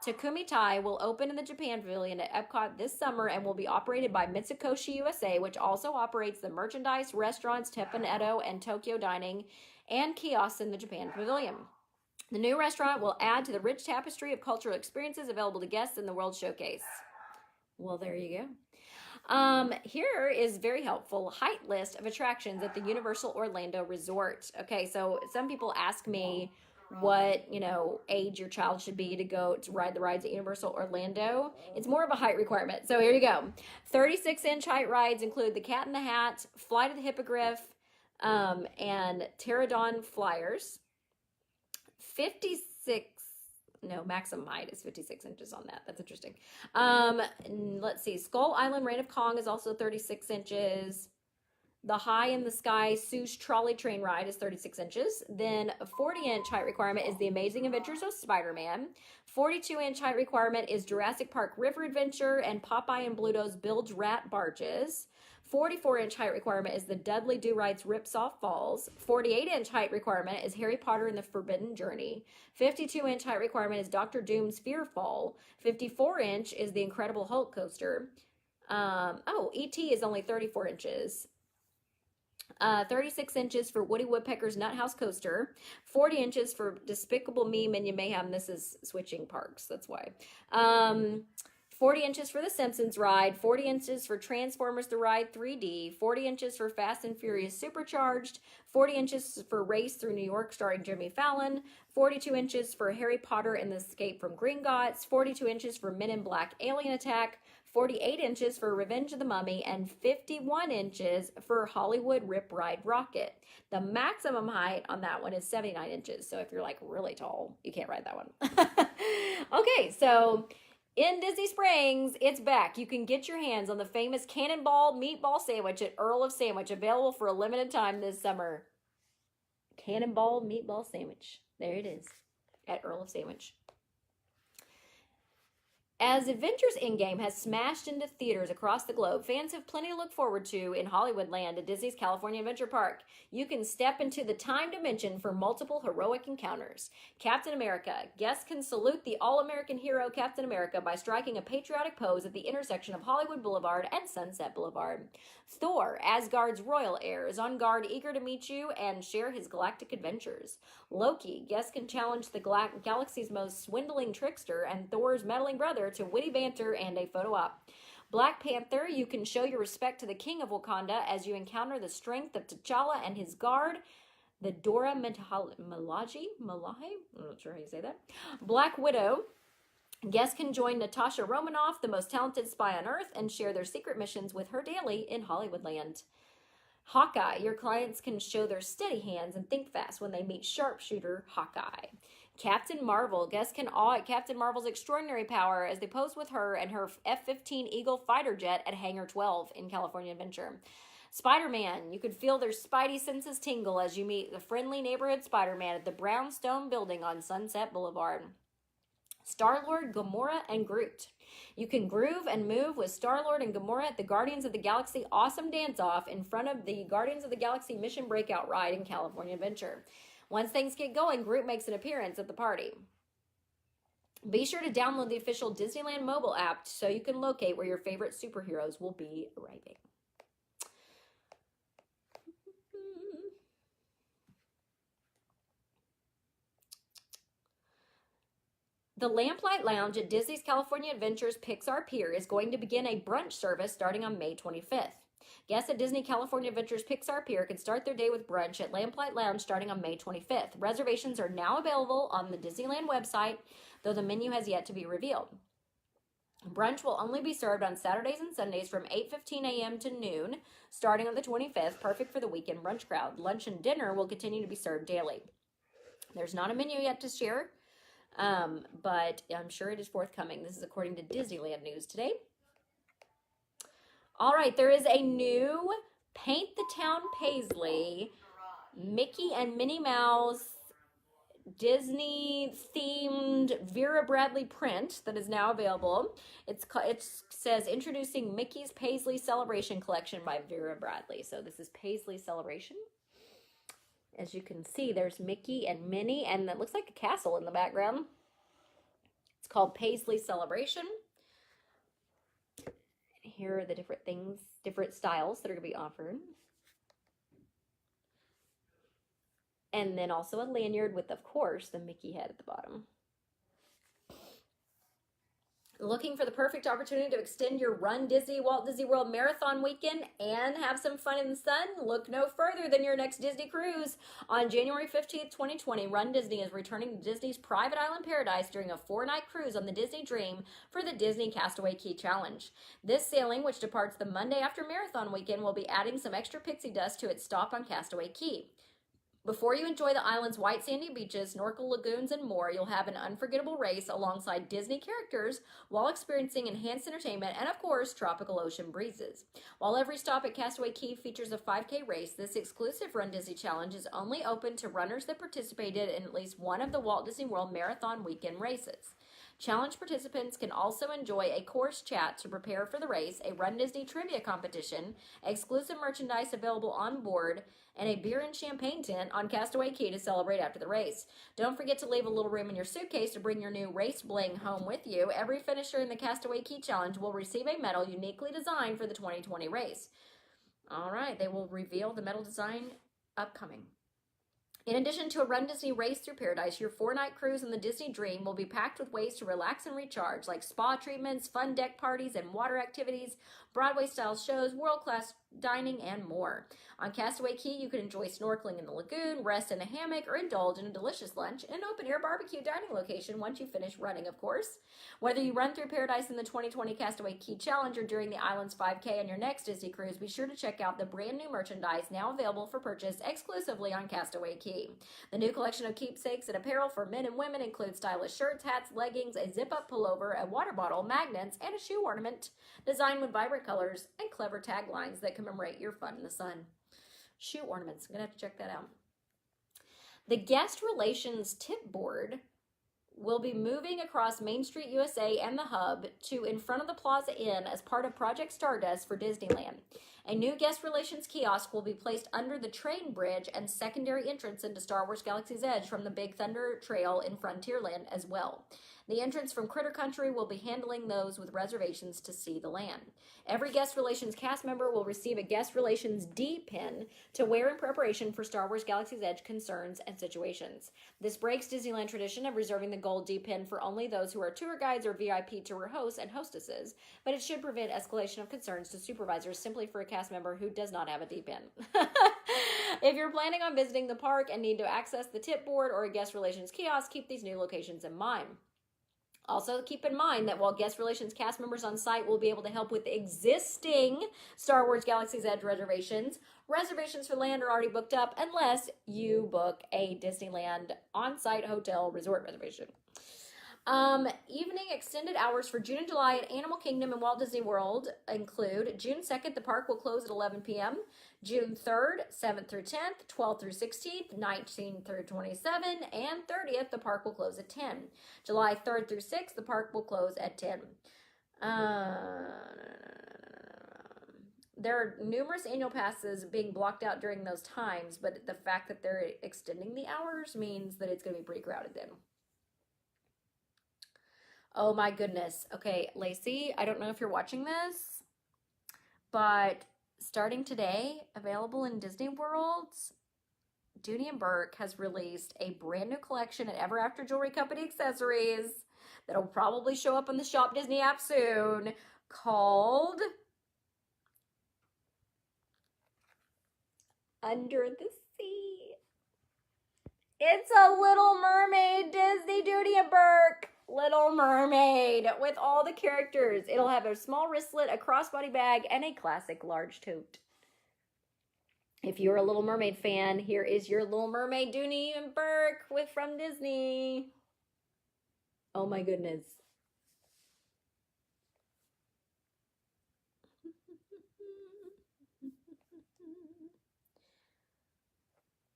A: Takumi Thai will open in the Japan Pavilion at Epcot this summer and will be operated by Mitsukoshi USA, which also operates the merchandise, restaurants, Teppan Edo, and Tokyo Dining, and kiosks in the Japan Pavilion. The new restaurant will add to the rich tapestry of cultural experiences available to guests in the World Showcase. Well, there you go. Here is very helpful height list of attractions at the Universal Orlando Resort. Okay, so some people ask me what, age your child should be to go to ride the rides at Universal Orlando. It's more of a height requirement. So here you go. 36-inch height rides include the Cat in the Hat, Flight of the Hippogriff, and Pterodon Flyers. Maximum height is 56 inches on that. That's interesting. Let's see. Skull Island Reign of Kong is also 36 inches. The High in the Sky Swoosh Trolley Train Ride is 36 inches. Then a 40-inch height requirement is The Amazing Adventures of Spider-Man. 42-inch height requirement is Jurassic Park River Adventure and Popeye and Bluto's Bilge Rat Barges. 44-inch height requirement is the Dudley Do-Right's Ripsaw Falls. 48-inch height requirement is Harry Potter and the Forbidden Journey. 52-inch height requirement is Doctor Doom's Fearfall. 54-inch is the Incredible Hulk coaster. E.T. is only 34 inches. 36 inches for Woody Woodpecker's Nut House coaster. 40 inches for Despicable Me, Minion Mayhem. This is switching parks, that's why. 40 inches for the Simpsons ride, 40 inches for Transformers the Ride 3D, 40 inches for Fast and Furious Supercharged, 40 inches for Race Through New York starring Jimmy Fallon, 42 inches for Harry Potter and the Escape from Gringotts, 42 inches for Men in Black Alien Attack, 48 inches for Revenge of the Mummy, and 51 inches for Hollywood Rip Ride Rocket. The maximum height on that one is 79 inches, so if you're like really tall, you can't ride that one. Okay, so in Disney Springs, it's back. You can get your hands on the famous Cannonball Meatball Sandwich at Earl of Sandwich, available for a limited time this summer. Cannonball Meatball Sandwich. There it is at Earl of Sandwich. As Avengers Endgame has smashed into theaters across the globe, fans have plenty to look forward to in Hollywoodland at Disney's California Adventure Park. You can step into the time dimension for multiple heroic encounters. Captain America. Guests can salute the all-American hero Captain America by striking a patriotic pose at the intersection of Hollywood Boulevard and Sunset Boulevard. Thor, Asgard's royal heir, is on guard, eager to meet you and share his galactic adventures. Loki. Guests can challenge the galaxy's most swindling trickster and Thor's meddling brother to witty banter and a photo op. Black Panther. You can show your respect to the King of Wakanda as you encounter the strength of T'Challa and his guard, the Dora Milaje? I'm not sure how you say that. Black Widow. Guests can join Natasha Romanoff, the most talented spy on Earth, and share their secret missions with her daily in Hollywoodland. Hawkeye. Your clients can show their steady hands and think fast when they meet sharpshooter Hawkeye. Captain Marvel. Guests can awe at Captain Marvel's extraordinary power as they pose with her and her F-15 Eagle fighter jet at Hangar 12 in California Adventure. Spider-Man. You could feel their spidey senses tingle as you meet the friendly neighborhood Spider-Man at the Brownstone Building on Sunset Boulevard. Star-Lord, Gamora, and Groot. You can groove and move with Star-Lord and Gamora at the Guardians of the Galaxy Awesome Dance-Off in front of the Guardians of the Galaxy Mission Breakout Ride in California Adventure. Once things get going, Groot makes an appearance at the party. Be sure to download the official Disneyland mobile app so you can locate where your favorite superheroes will be arriving. The Lamplight Lounge at Disney's California Adventures Pixar Pier is going to begin a brunch service starting on May 25th. Guests at Disney California Adventures Pixar Pier can start their day with brunch at Lamplight Lounge starting on May 25th. Reservations are now available on the Disneyland website, though the menu has yet to be revealed. Brunch will only be served on Saturdays and Sundays from 8:15 a.m. to noon, starting on the 25th, perfect for the weekend brunch crowd. Lunch and dinner will continue to be served daily. There's not a menu yet to share, but I'm sure it is forthcoming. This is according to Disneyland News today. All right, there is a new Paint the Town Paisley Mickey and Minnie Mouse Disney-themed Vera Bradley print that is now available. It says, introducing Mickey's Paisley Celebration Collection by Vera Bradley. So this is Paisley Celebration. As you can see, there's Mickey and Minnie, and it looks like a castle in the background. It's called Paisley Celebration. Here are the different things, different styles that are going to be offered. And then also a lanyard with, of course, the Mickey head at the bottom. Looking for the perfect opportunity to extend your Run Disney Walt Disney World Marathon weekend and have some fun in the sun? Look no further than your next Disney cruise. On January 15th, 2020, Run Disney is returning to Disney's private island paradise during a 4-night cruise on the Disney Dream for the Disney Castaway Cay Challenge. This sailing, which departs the Monday after Marathon weekend, will be adding some extra pixie dust to its stop on Castaway Cay. Before you enjoy the island's white sandy beaches, snorkel lagoons, and more, you'll have an unforgettable race alongside Disney characters while experiencing enhanced entertainment and, of course, tropical ocean breezes. While every stop at Castaway Cay features a 5K race, this exclusive Run Disney Challenge is only open to runners that participated in at least one of the Walt Disney World Marathon weekend races. Challenge participants can also enjoy a course chat to prepare for the race, a Run Disney trivia competition, exclusive merchandise available on board, and a beer and champagne tent on Castaway Cay to celebrate after the race. Don't forget to leave a little room in your suitcase to bring your new race bling home with you. Every finisher in the Castaway Cay Challenge will receive a medal uniquely designed for the 2020 race. All right, they will reveal the medal design upcoming. In addition to a Run Disney Race Through Paradise, your 4-night cruise in the Disney Dream will be packed with ways to relax and recharge, like spa treatments, fun deck parties and water activities, Broadway-style shows, world-class dining, and more. On Castaway Cay, you can enjoy snorkeling in the lagoon, rest in a hammock, or indulge in a delicious lunch in an open-air barbecue dining location once you finish running, of course. Whether you run through paradise in the 2020 Castaway Cay Challenge or during the island's 5K on your next Disney cruise, be sure to check out the brand new merchandise now available for purchase exclusively on Castaway Cay. The new collection of keepsakes and apparel for men and women includes stylish shirts, hats, leggings, a zip-up pullover, a water bottle, magnets, and a shoe ornament designed with vibrant colors and clever taglines that commemorate your fun in the sun. Shoe ornaments. I'm going to have to check that out. The Guest Relations Tip Board will be moving across Main Street USA and the Hub to in front of the Plaza Inn as part of Project Stardust for Disneyland. A new guest relations kiosk will be placed under the train bridge and secondary entrance into Star Wars Galaxy's Edge from the Big Thunder Trail in Frontierland as well. The entrance from Critter Country will be handling those with reservations to see the land. Every guest relations cast member will receive a guest relations D pin to wear in preparation for Star Wars Galaxy's Edge concerns and situations. This breaks Disneyland tradition of reserving the gold D pin for only those who are tour guides or VIP tour hosts and hostesses, but it should prevent escalation of concerns to supervisors simply for a cast member who does not have a D pin. If you're planning on visiting the park and need to access the tip board or a guest relations kiosk, keep these new locations in mind. Also, keep in mind that while guest relations cast members on site will be able to help with existing Star Wars Galaxy's Edge reservations, reservations for land are already booked up unless you book a Disneyland on-site hotel resort reservation. Evening extended hours for June and July at Animal Kingdom and Walt Disney World include June 2nd, the park will close at 11 p.m., June 3rd, 7th through 10th, 12th through 16th, 19th through 27th, and 30th, the park will close at 10. July 3rd through 6th, the park will close at 10. There are numerous annual passes being blocked out during those times, but the fact that they're extending the hours means that it's going to be pretty crowded then. Oh my goodness. Okay, Lacey, I don't know if you're watching this, but starting today, available in Disney World, Dooney & Burke has released a brand new collection at Ever After Jewelry Company accessories that'll probably show up on the Shop Disney app soon called Under the Sea. It's a Little Mermaid Disney Dooney & Burke. Little Mermaid with all the characters. It'll have a small wristlet, a crossbody bag, and a classic large tote. If you're a Little Mermaid fan, here is your Little Mermaid Dooney & Burke from Disney. Oh my goodness.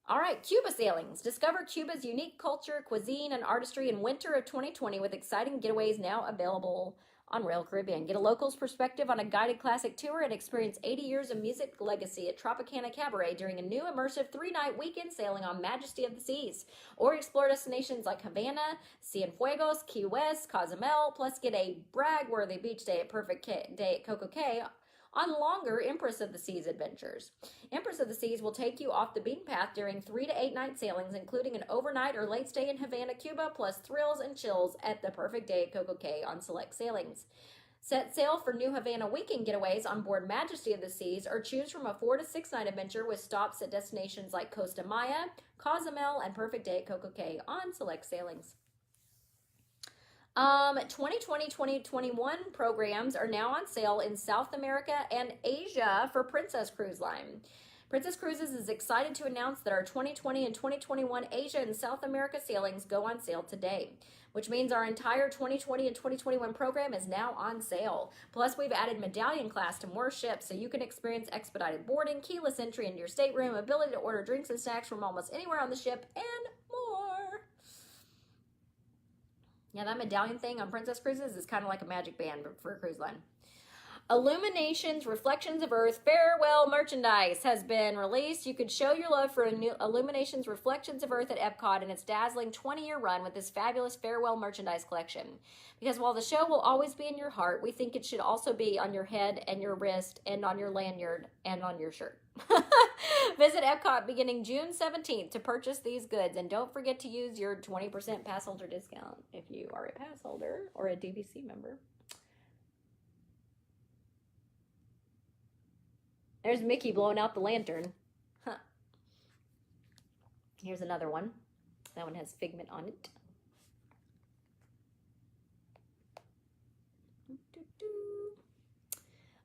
A: All right, Cuba sailings. Discover Cuba's unique culture, cuisine, and artistry in winter of 2020 with exciting getaways now available on Royal Caribbean. Get a local's perspective on a guided classic tour and experience 80 years of music legacy at Tropicana Cabaret during a new immersive 3-night weekend sailing on Majesty of the Seas. Or explore destinations like Havana, Cienfuegos, Key West, Cozumel, plus get a brag-worthy beach day at Perfect Day at Coco Cay on longer Empress of the Seas adventures. Empress of the Seas will take you off the beaten path during 3 to 8 night sailings, including an overnight or late stay in Havana, Cuba, plus thrills and chills at the Perfect Day at Coco Cay on select sailings. Set sail for new Havana weekend getaways on board Majesty of the Seas, or choose from a 4 to 6 night adventure with stops at destinations like Costa Maya, Cozumel, and Perfect Day at Coco Cay on select sailings. 2020-2021 programs are now on sale in South America and Asia for Princess Cruise Line. Princess Cruises is excited to announce that our 2020 and 2021 Asia and South America sailings go on sale today, which means our entire 2020 and 2021 program is now on sale. Plus, we've added medallion class to more ships so you can experience expedited boarding, keyless entry into your stateroom, ability to order drinks and snacks from almost anywhere on the ship, and more. Yeah, that medallion thing on Princess Cruises is kind of like a magic band for a cruise line. Illuminations, Reflections of Earth farewell merchandise has been released. You could show your love for a new Illuminations, Reflections of Earth at Epcot in its dazzling 20-year run with this fabulous farewell merchandise collection. Because while the show will always be in your heart, we think it should also be on your head and your wrist and on your lanyard and on your shirt. Visit Epcot beginning June 17th to purchase these goods. And don't forget to use your 20% pass holder discount if you are a pass holder or a DVC member. There's Mickey blowing out the lantern. Huh. Here's another one. That one has Figment on it.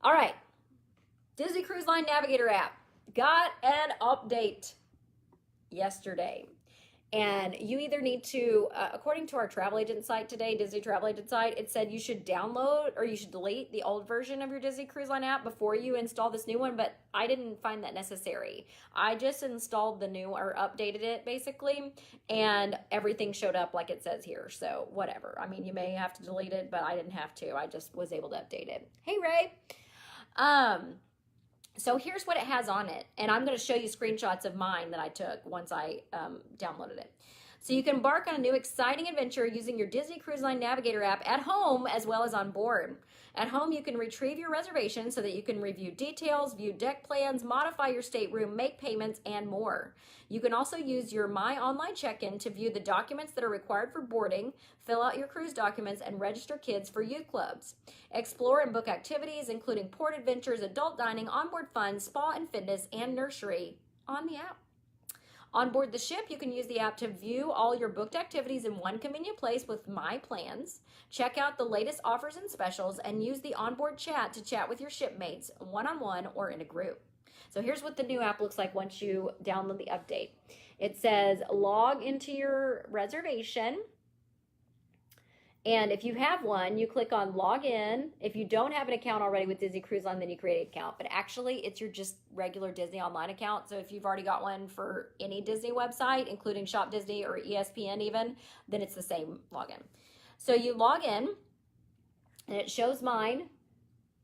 A: All right. Disney Cruise Line Navigator app got an update yesterday. And you either need to, according to our travel agent site today, Disney travel agent site, it said you should download or you should delete the old version of your Disney Cruise Line app before you install this new one, but I didn't find that necessary. I just installed the new or updated it basically, and everything showed up like it says here. So whatever. I mean, you may have to delete it, but I didn't have to. I just was able to update it. Hey, Ray. So here's what it has on it, and I'm going to show you screenshots of mine that I took once I downloaded it. So you can embark on a new exciting adventure using your Disney Cruise Line Navigator app at home as well as on board. At home, you can retrieve your reservation so that you can review details, view deck plans, modify your stateroom, make payments, and more. You can also use your My Online Check-In to view the documents that are required for boarding, fill out your cruise documents, and register kids for youth clubs. Explore and book activities, including port adventures, adult dining, onboard fun, spa and fitness, and nursery on the app. On board the ship, you can use the app to view all your booked activities in one convenient place with My Plans, check out the latest offers and specials, and use the onboard chat to chat with your shipmates one-on-one or in a group. So here's what the new app looks like once you download the update. It says log into your reservation. And if you have one, you click on log in. If you don't have an account already with Disney Cruise Line, then you create an account. But actually, it's your just regular Disney Online account. So if you've already got one for any Disney website, including Shop Disney or ESPN even, then it's the same login. So you log in, and it shows mine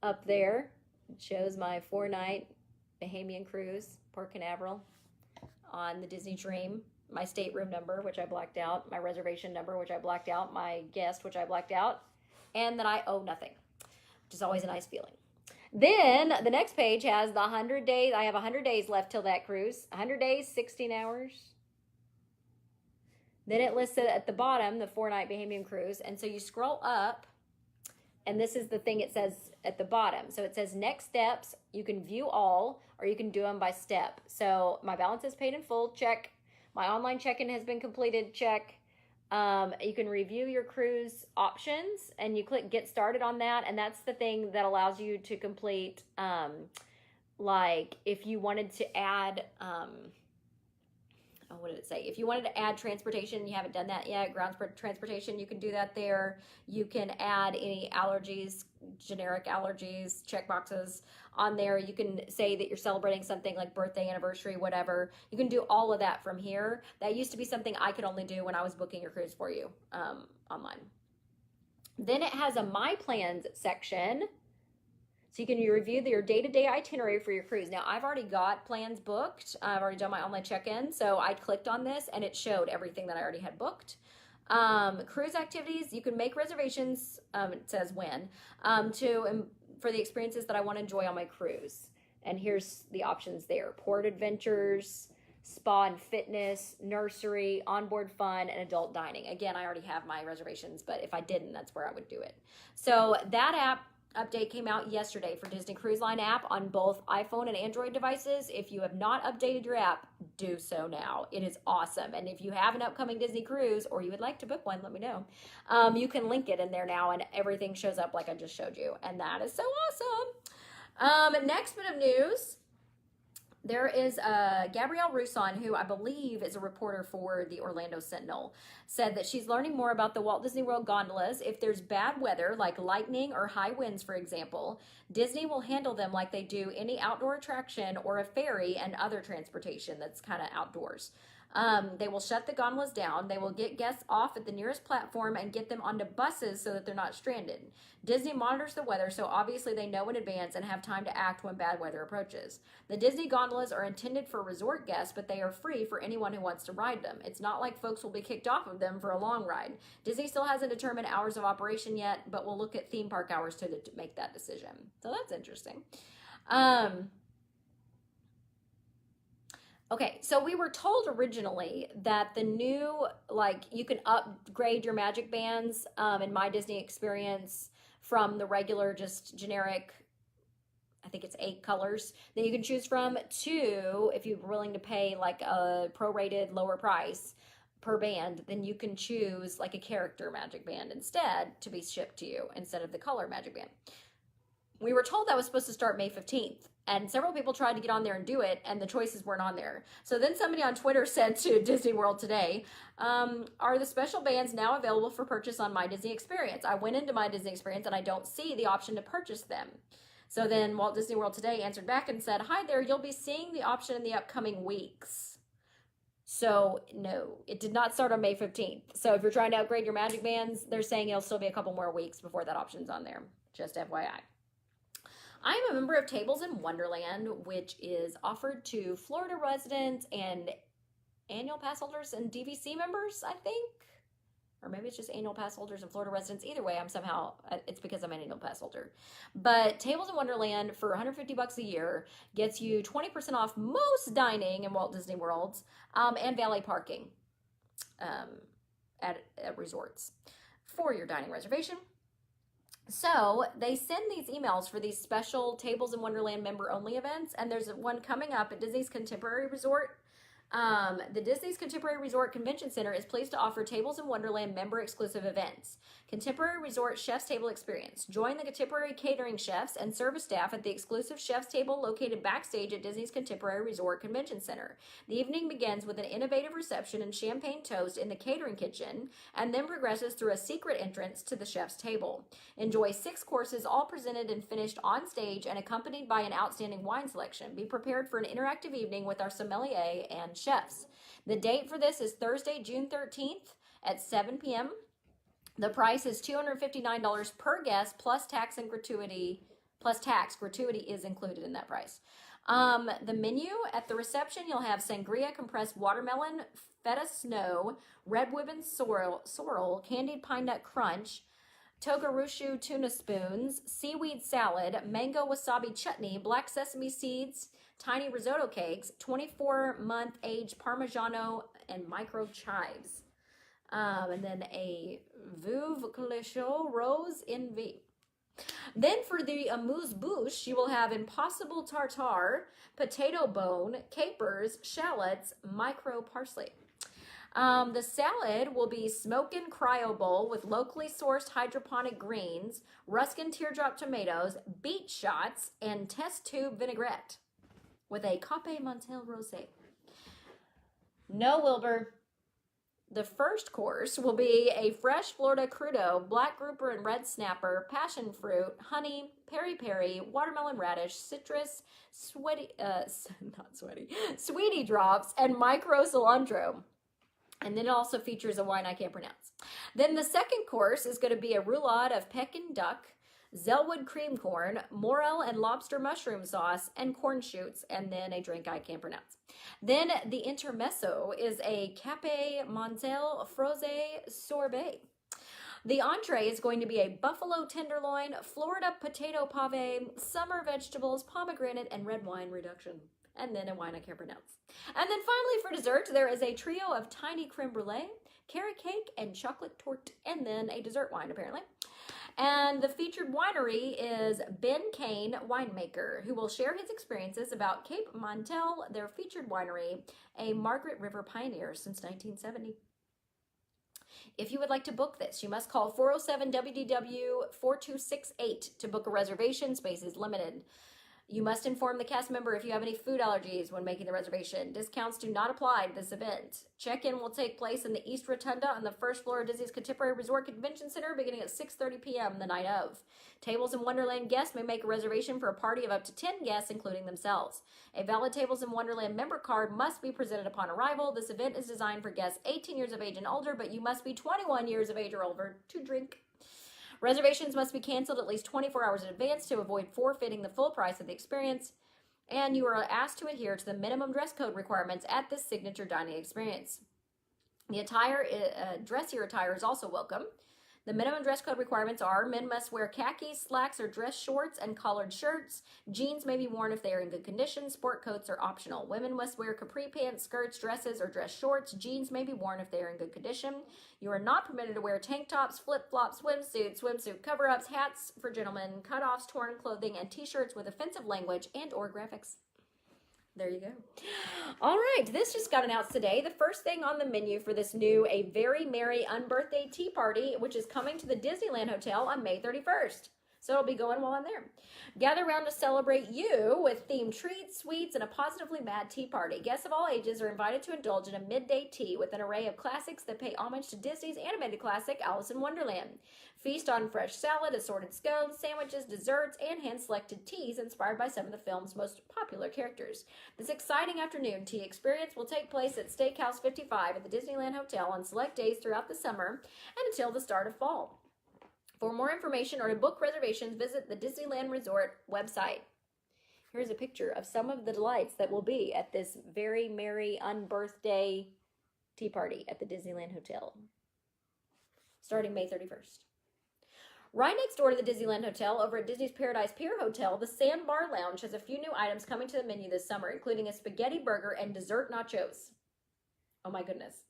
A: up there. It shows my 4-night Bahamian cruise, Port Canaveral, on the Disney Dream. My stateroom number, which I blacked out, my reservation number, which I blacked out, my guest, which I blacked out, and that I owe nothing, which is always a nice feeling. Then the next page has the 100 days. I have 100 days left till that cruise. 100 days, 16 hours. Then it lists it at the bottom, the 4-night Bahamian cruise. And so you scroll up, and this is the thing it says at the bottom. So it says next steps. You can view all, or you can do them by step. So my balance is paid in full, check. My online check-in has been completed, check. You can review your cruise options, and you click get started on that, and that's the thing that allows you to complete, like if you wanted to add, what did it say? If you wanted to add transportation, you haven't done that yet, ground transportation, you can do that there. You can add any allergies, generic allergies, check boxes on there. You can say that you're celebrating something like birthday, anniversary, whatever. You can do all of that from here. That used to be something I could only do when I was booking your cruise for you online. Then it has a My Plans section. So you can review your day-to-day itinerary for your cruise. Now, I've already got plans booked. I've already done my online check-in. So I clicked on this, and it showed everything that I already had booked. Cruise activities, you can make reservations, it says when, for the experiences that I want to enjoy on my cruise. And here's the options there. Port adventures, spa and fitness, nursery, onboard fun, and adult dining. Again, I already have my reservations, but if I didn't, that's where I would do it. So that app update came out yesterday for Disney Cruise Line app on both iPhone and Android devices. If you have not updated your app, do so now. It is awesome. And if you have an upcoming Disney cruise or you would like to book one, let me know. You can link it in there now, and everything shows up like I just showed you. And that is so awesome. Next bit of news. There is Gabrielle Rousson, who I believe is a reporter for the Orlando Sentinel, said that she's learning more about the Walt Disney World gondolas. If there's bad weather, like lightning or high winds, for example, Disney will handle them like they do any outdoor attraction or a ferry and other transportation that's kind of outdoors. They will shut the gondolas down. They will get guests off at the nearest platform and get them onto buses so that they're not stranded. Disney monitors the weather, so obviously they know in advance and have time to act when bad weather approaches. The Disney gondolas are intended for resort guests, but they are free for anyone who wants to ride them. It's not like folks will be kicked off of them for a long ride. Disney still hasn't determined hours of operation yet, but we'll look at theme park hours to make that decision. So that's interesting. Okay, so we were told originally that the new, like, you can upgrade your magic bands in My Disney Experience from the regular, just generic, I think it's 8 colors that you can choose from, to, if you're willing to pay like a prorated lower price per band, then you can choose like a character magic band instead to be shipped to you instead of the color magic band. We were told that was supposed to start May 15th. And several people tried to get on there and do it, and the choices weren't on there. So then somebody on Twitter said to Disney World today, are the special bands now available for purchase on My Disney Experience? I went into My Disney Experience, and I don't see the option to purchase them. So then Walt Disney World today answered back and said, hi there, you'll be seeing the option in the upcoming weeks. So no, it did not start on May 15th. So if you're trying to upgrade your magic bands, they're saying it'll still be a couple more weeks before that option's on there. Just FYI. I am a member of Tables in Wonderland, which is offered to Florida residents and annual pass holders and DVC members, I think. Or maybe it's just annual pass holders and Florida residents. Either way, it's because I'm an annual pass holder. But Tables in Wonderland for $150 a year gets you 20% off most dining in Walt Disney World and valet parking at resorts for your dining reservation. So they send these emails for these special Tables in Wonderland member-only events, and there's one coming up at Disney's Contemporary Resort. The Disney's Contemporary Resort Convention Center is pleased to offer Tables in Wonderland member-exclusive events. Contemporary Resort Chef's Table Experience. Join the contemporary catering chefs and service staff at the exclusive Chef's Table located backstage at Disney's Contemporary Resort Convention Center. The evening begins with an innovative reception and champagne toast in the catering kitchen, and then progresses through a secret entrance to the chef's table. Enjoy 6 courses, all presented and finished on stage and accompanied by an outstanding wine selection. Be prepared for an interactive evening with our sommelier and chefs. The date for this is Thursday, June 13th at 7 p.m. The price is $259 per guest plus tax and gratuity. Plus tax, gratuity is included in that price. The menu at the reception, you'll have sangria, compressed watermelon, feta snow, red ribbon sorrel, candied pine nut crunch, togarushu tuna spoons, seaweed salad, mango wasabi chutney, black sesame seeds, tiny risotto cakes, 24-month aged Parmigiano, and micro chives. And then a veuve clicquot rose in V. Then for the amuse-bouche, you will have impossible tartare, potato bone, capers, shallots, micro parsley. The salad will be smokin' cryo bowl with locally sourced hydroponic greens, Ruskin teardrop tomatoes, beet shots, and test tube vinaigrette with a Cape Montel Rosé. No, Wilbur. The first course will be a fresh Florida crudo, black grouper and red snapper, passion fruit, honey, peri-peri, watermelon radish, citrus, sweetie drops, and micro cilantro. And then it also features a wine I can't pronounce. Then the second course is going to be a roulade of Pekin duck, Zellwood cream corn, morel and lobster mushroom sauce, and corn shoots, and then a drink I can't pronounce. Then the intermezzo is a Cape Montel Frosé sorbet. The entree is going to be a buffalo tenderloin, Florida potato pave, summer vegetables, pomegranate, and red wine reduction. And then a wine I can't pronounce. And then finally for dessert, there is a trio of tiny creme brulee, carrot cake, and chocolate torte, and then a dessert wine apparently. And the featured winery is Ben Kane Winemaker, who will share his experiences about Cape Montel, their featured winery, a Margaret River pioneer since 1970. If you would like to book this, you must call 407-WDW-4268 to book a reservation. Space is limited. You must inform the cast member if you have any food allergies when making the reservation. Discounts do not apply to this event. Check-in will take place in the East Rotunda on the first floor of Disney's Contemporary Resort Convention Center beginning at 6:30 p.m. the night of. Tables in Wonderland guests may make a reservation for a party of up to 10 guests, including themselves. A valid Tables in Wonderland member card must be presented upon arrival. This event is designed for guests 18 years of age and older, but you must be 21 years of age or older to drink. Reservations must be canceled at least 24 hours in advance to avoid forfeiting the full price of the experience, and you are asked to adhere to the minimum dress code requirements at this signature dining experience. The dressier attire is also welcome. The minimum dress code requirements are: men must wear khakis, slacks, or dress shorts and collared shirts. Jeans may be worn if they are in good condition. Sport coats are optional. Women must wear capri pants, skirts, dresses, or dress shorts. Jeans may be worn if they are in good condition. You are not permitted to wear tank tops, flip-flops, swimsuit cover-ups, hats for gentlemen, cut-offs, torn clothing, and t-shirts with offensive language and or graphics. There you go. All right, this just got announced today. The first thing on the menu for this new A Very Merry Unbirthday Tea Party, which is coming to the Disneyland Hotel on May 31st. So it'll be going while I'm there. Gather around to celebrate you with themed treats, sweets, and a positively mad tea party. Guests of all ages are invited to indulge in a midday tea with an array of classics that pay homage to Disney's animated classic, Alice in Wonderland. Feast on fresh salad, assorted scones, sandwiches, desserts, and hand-selected teas inspired by some of the film's most popular characters. This exciting afternoon tea experience will take place at Steakhouse 55 at the Disneyland Hotel on select days throughout the summer and until the start of fall. For more information or to book reservations, visit the Disneyland Resort website. Here's a picture of some of the delights that will be at this very merry unbirthday tea party at the Disneyland Hotel, starting May 31st. Right next door to the Disneyland Hotel, over at Disney's Paradise Pier Hotel, the Sandbar Lounge has a few new items coming to the menu this summer, including a spaghetti burger and dessert nachos. Oh my goodness.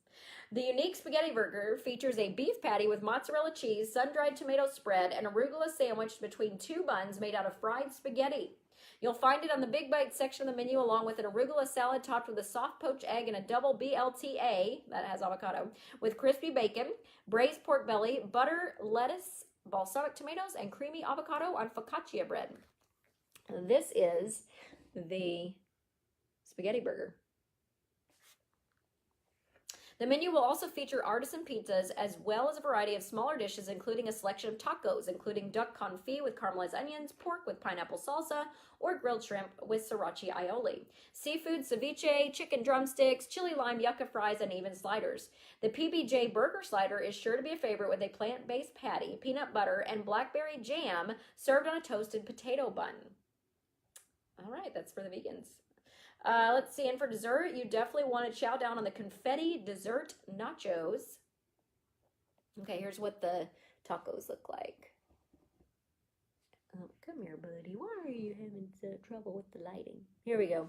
A: The unique spaghetti burger features a beef patty with mozzarella cheese, sun-dried tomato spread, and arugula sandwiched between two buns made out of fried spaghetti. You'll find it on the Big Bite section of the menu, along with an arugula salad topped with a soft poached egg and a double BLTA, that has avocado, with crispy bacon, braised pork belly, butter, lettuce, balsamic tomatoes, and creamy avocado on focaccia bread. This is the spaghetti burger. The menu will also feature artisan pizzas as well as a variety of smaller dishes, including a selection of tacos, including duck confit with caramelized onions, pork with pineapple salsa, or grilled shrimp with sriracha aioli, seafood ceviche, chicken drumsticks, chili lime yucca fries, and even sliders. The PBJ burger slider is sure to be a favorite with a plant-based patty, peanut butter, and blackberry jam served on a toasted potato bun. All right, that's for the vegans. Let's see, and for dessert, you definitely want to chow down on the confetti dessert nachos. Okay, here's what the tacos look like. Oh, come here, buddy. Why are you having trouble with the lighting? Here we go.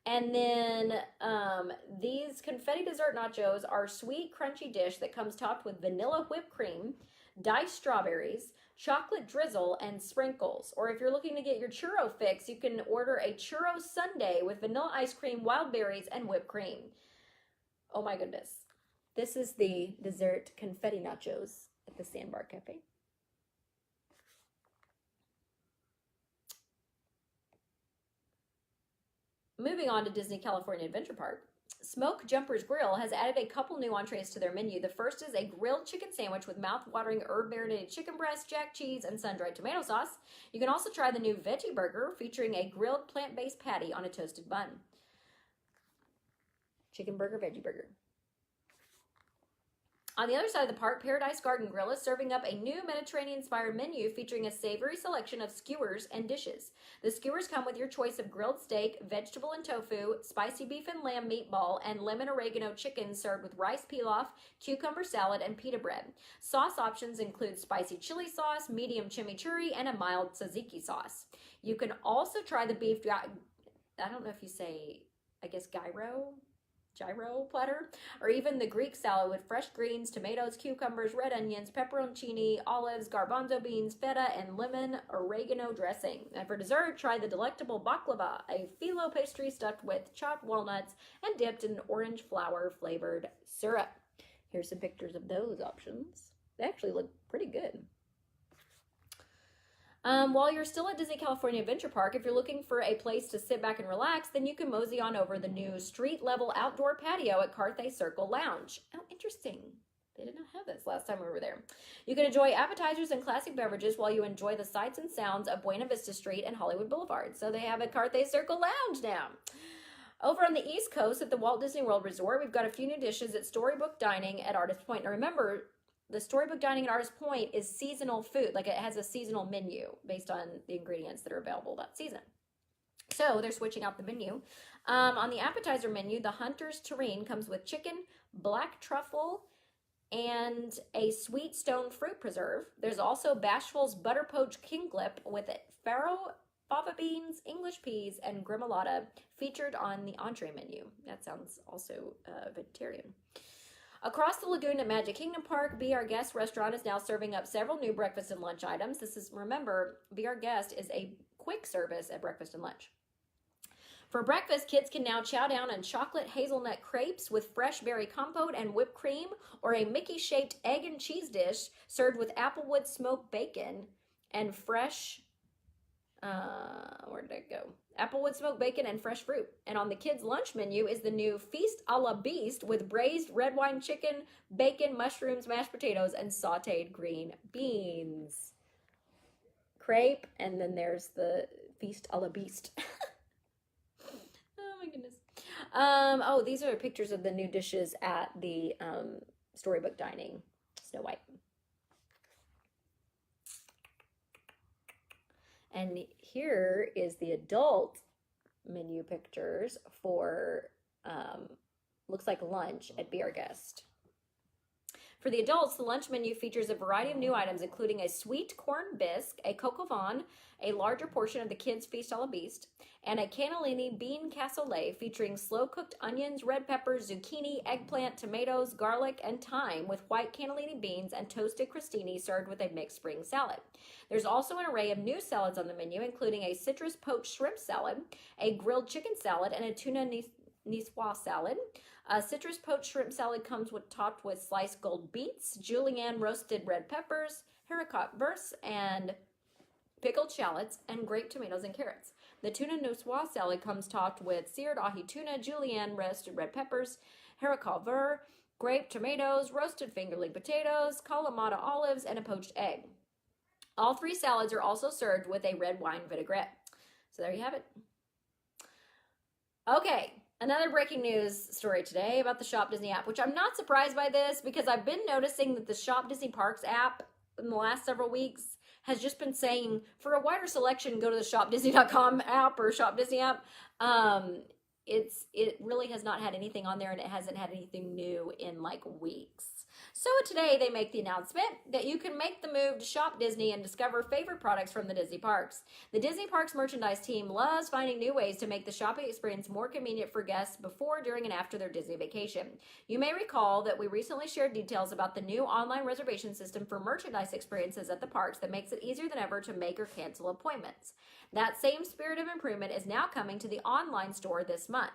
A: And then these confetti dessert nachos are a sweet, crunchy dish that comes topped with vanilla whipped cream, diced strawberries, chocolate drizzle, and sprinkles. Or if you're looking to get your churro fix, you can order a churro sundae with vanilla ice cream, wild berries, and whipped cream. Oh my goodness. This is the dessert confetti nachos at the Sandbar Cafe. Moving on to Disney California Adventure Park. Smoke Jumpers Grill has added a couple new entrees to their menu. The first is a grilled chicken sandwich with mouth-watering herb-marinated chicken breast, jack cheese, and sun-dried tomato sauce. You can also try the new veggie burger featuring a grilled plant-based patty on a toasted bun. Chicken burger, veggie burger. On the other side of the park, Paradise Garden Grill is serving up a new Mediterranean-inspired menu featuring a savory selection of skewers and dishes. The skewers come with your choice of grilled steak, vegetable and tofu, spicy beef and lamb meatball, and lemon oregano chicken served with rice pilaf, cucumber salad, and pita bread. Sauce options include spicy chili sauce, medium chimichurri, and a mild tzatziki sauce. You can also try the beef, I don't know if you say, I guess gyro platter, or even the Greek salad with fresh greens, tomatoes, cucumbers, red onions, pepperoncini, olives, garbanzo beans, feta, and lemon oregano dressing. And for dessert, try the delectable baklava, a phyllo pastry stuffed with chopped walnuts and dipped in orange flower flavored syrup. Here's some pictures of those options. They actually look pretty good. While you're still at Disney California Adventure Park, if you're looking for a place to sit back and relax, then you can mosey on over the new street-level outdoor patio at Carthay Circle Lounge. Oh, interesting. They did not have this last time we were there. You can enjoy appetizers and classic beverages while you enjoy the sights and sounds of Buena Vista Street and Hollywood Boulevard. So they have a Carthay Circle Lounge now. Over on the East Coast at the Walt Disney World Resort, we've got a few new dishes at Storybook Dining at Artist Point. Now remember, the Storybook Dining at Artist Point is seasonal food. Like, it has a seasonal menu based on the ingredients that are available that season. So they're switching out the menu. On the appetizer menu, the Hunter's Terrine comes with chicken, black truffle, and a sweet stone fruit preserve. There's also Bashful's Butter Poached Kinglip with farro, fava beans, English peas, and gremolata featured on the entree menu. That sounds also vegetarian. Across the lagoon at Magic Kingdom Park, Be Our Guest restaurant is now serving up several new breakfast and lunch items. This is, remember, Be Our Guest is a quick service at breakfast and lunch. For breakfast, kids can now chow down on chocolate hazelnut crepes with fresh berry compote and whipped cream, or a Mickey-shaped egg and cheese dish served with applewood smoked bacon and fresh, where did it go? Applewood smoked bacon and fresh fruit. And on the kids' lunch menu is the new Feast a la Beast with braised red wine chicken, bacon, mushrooms, mashed potatoes, and sauteed green beans. Crepe, and then there's the Feast a la Beast. Oh my goodness. Oh, these are pictures of the new dishes at the Storybook Dining. Snow White. And here is the adult menu pictures for, looks like lunch at Be Our Guest. For the adults, the lunch menu features a variety of new items, including a sweet corn bisque, a coq au vin, a larger portion of the kids' Feast a la Beast, and a cannellini bean cassoulet featuring slow-cooked onions, red peppers, zucchini, eggplant, tomatoes, garlic, and thyme with white cannellini beans and toasted crostini served with a mixed spring salad. There's also an array of new salads on the menu, including a citrus poached shrimp salad, a grilled chicken salad, and a tuna niçoise salad. A citrus poached shrimp salad comes topped with sliced gold beets, julienne roasted red peppers, haricot verse, and pickled shallots, and grape tomatoes and carrots. The tuna niçoise salad comes topped with seared ahi tuna, julienne roasted red peppers, haricot verse, grape tomatoes, roasted fingerling potatoes, Kalamata olives, and a poached egg. All three salads are also served with a red wine vinaigrette. So there you have it. Okay, another breaking news story today about the Shop Disney app, which I'm not surprised by this because I've been noticing that the Shop Disney Parks app in the last several weeks has just been saying, for a wider selection, go to the shopdisney.com app or Shop Disney app. It really has not had anything on there, and it hasn't had anything new in like weeks. So today they make the announcement that you can make the move to Shop Disney and discover favorite products from the Disney parks. The Disney Parks merchandise team loves finding new ways to make the shopping experience more convenient for guests before, during, and after their Disney vacation. You may recall that we recently shared details about the new online reservation system for merchandise experiences at the parks that makes it easier than ever to make or cancel appointments. That same spirit of improvement is now coming to the online store this month.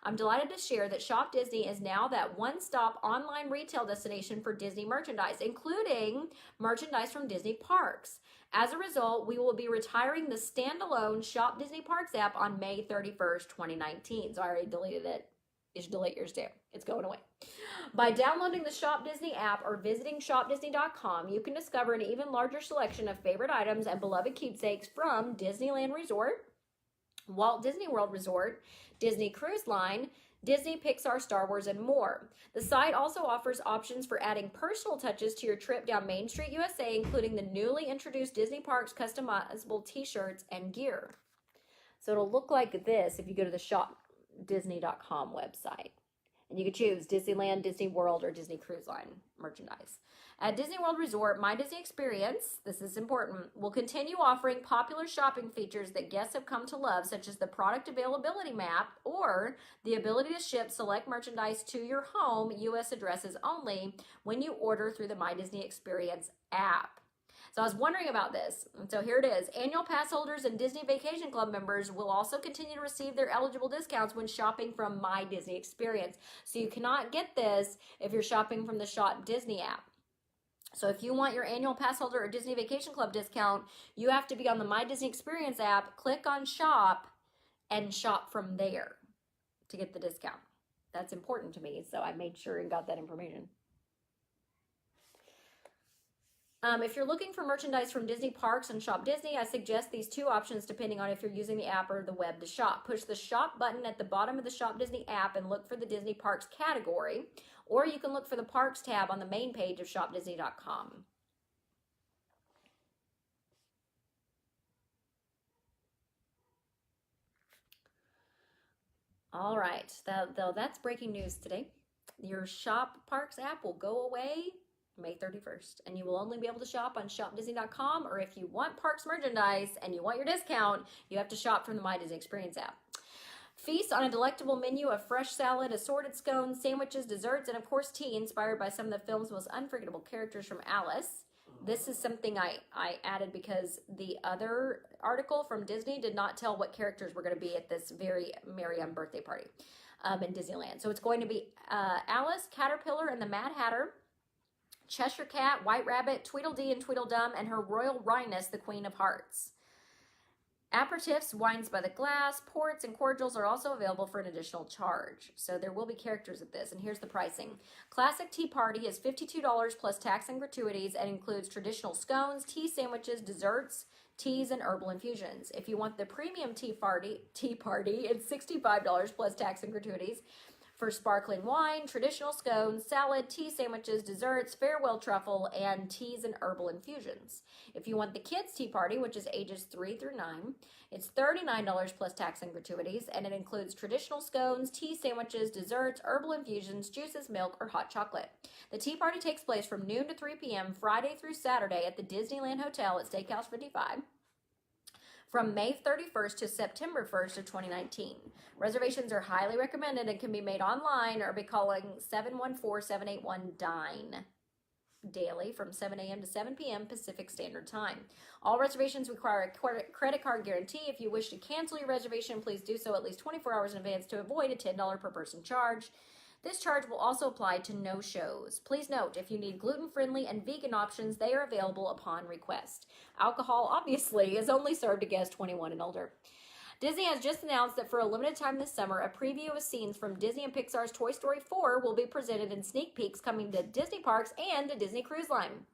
A: I'm delighted to share that Shop Disney is now that one-stop online retail destination for Disney merchandise, including merchandise from Disney parks. As a result, we will be retiring the standalone Shop Disney Parks app on May 31st, 2019. So I already deleted it. You should delete yours too. It's going away. By downloading the Shop Disney app or visiting shopdisney.com, you can discover an even larger selection of favorite items and beloved keepsakes from Disneyland Resort, Walt Disney World Resort, Disney Cruise Line, Disney, Pixar, Star Wars, and more. The site also offers options for adding personal touches to your trip down Main Street, USA, including the newly introduced Disney Parks customizable t-shirts and gear. So it'll look like this if you go to the shopdisney.com website. And you can choose Disneyland, Disney World, or Disney Cruise Line merchandise. At Disney World Resort, My Disney Experience, this is important, will continue offering popular shopping features that guests have come to love, such as the product availability map or the ability to ship select merchandise to your home, U.S. addresses only, when you order through the My Disney Experience app. So I was wondering about this, and so here it is. Annual pass holders and Disney Vacation Club members will also continue to receive their eligible discounts when shopping from My Disney Experience. So you cannot get this if you're shopping from the Shop Disney app. So if you want your annual pass holder or Disney Vacation Club discount, you have to be on the My Disney Experience app, click on shop, and shop from there to get the discount. That's important to me, so I made sure and got that information. If you're looking for merchandise from Disney Parks and Shop Disney, I suggest these two options depending on if you're using the app or the web to shop. Push the shop button at the bottom of the Shop Disney app and look for the Disney Parks category, or you can look for the Parks tab on the main page of shopdisney.com. All right, that's breaking news today. Your Shop Parks app will go away May 31st, and you will only be able to shop on shopdisney.com, or if you want parks merchandise and you want your discount, you have to shop from the My Disney Experience app. Feast on a delectable menu of fresh salad, assorted scones, sandwiches, desserts, and of course tea inspired by some of the film's most unforgettable characters from Alice. This is something I added because the other article from Disney did not tell what characters were going to be at this very Merry birthday party in Disneyland. So it's going to be Alice, Caterpillar, and the Mad Hatter, Cheshire Cat, White Rabbit, Tweedledee and Tweedledum, and her Royal Highness, the Queen of Hearts. Aperitifs, wines by the glass, ports, and cordials are also available for an additional charge. So there will be characters at this, and here's the pricing. Classic Tea Party is $52 plus tax and gratuities and includes traditional scones, tea sandwiches, desserts, teas, and herbal infusions. If you want the Premium Tea Party, it's $65 plus tax and gratuities for sparkling wine, traditional scones, salad, tea sandwiches, desserts, farewell truffle, and teas and herbal infusions. If you want the Kids Tea Party, which is ages 3 through 9, it's $39 plus tax and gratuities, and it includes traditional scones, tea sandwiches, desserts, herbal infusions, juices, milk, or hot chocolate. The Tea Party takes place from noon to 3 p.m. Friday through Saturday at the Disneyland Hotel at Steakhouse 55. From May 31st to September 1st of 2019. Reservations are highly recommended and can be made online or by calling 714-781-DINE daily from 7 a.m. to 7 p.m. Pacific Standard Time. All reservations require a credit card guarantee. If you wish to cancel your reservation, please do so at least 24 hours in advance to avoid a $10 per person charge. This charge will also apply to no-shows. Please note, if you need gluten-friendly and vegan options, they are available upon request. Alcohol, obviously, is only served to guests 21 and older. Disney has just announced that for a limited time this summer, a preview of scenes from Disney and Pixar's Toy Story 4 will be presented in sneak peeks coming to Disney parks and to Disney Cruise Line.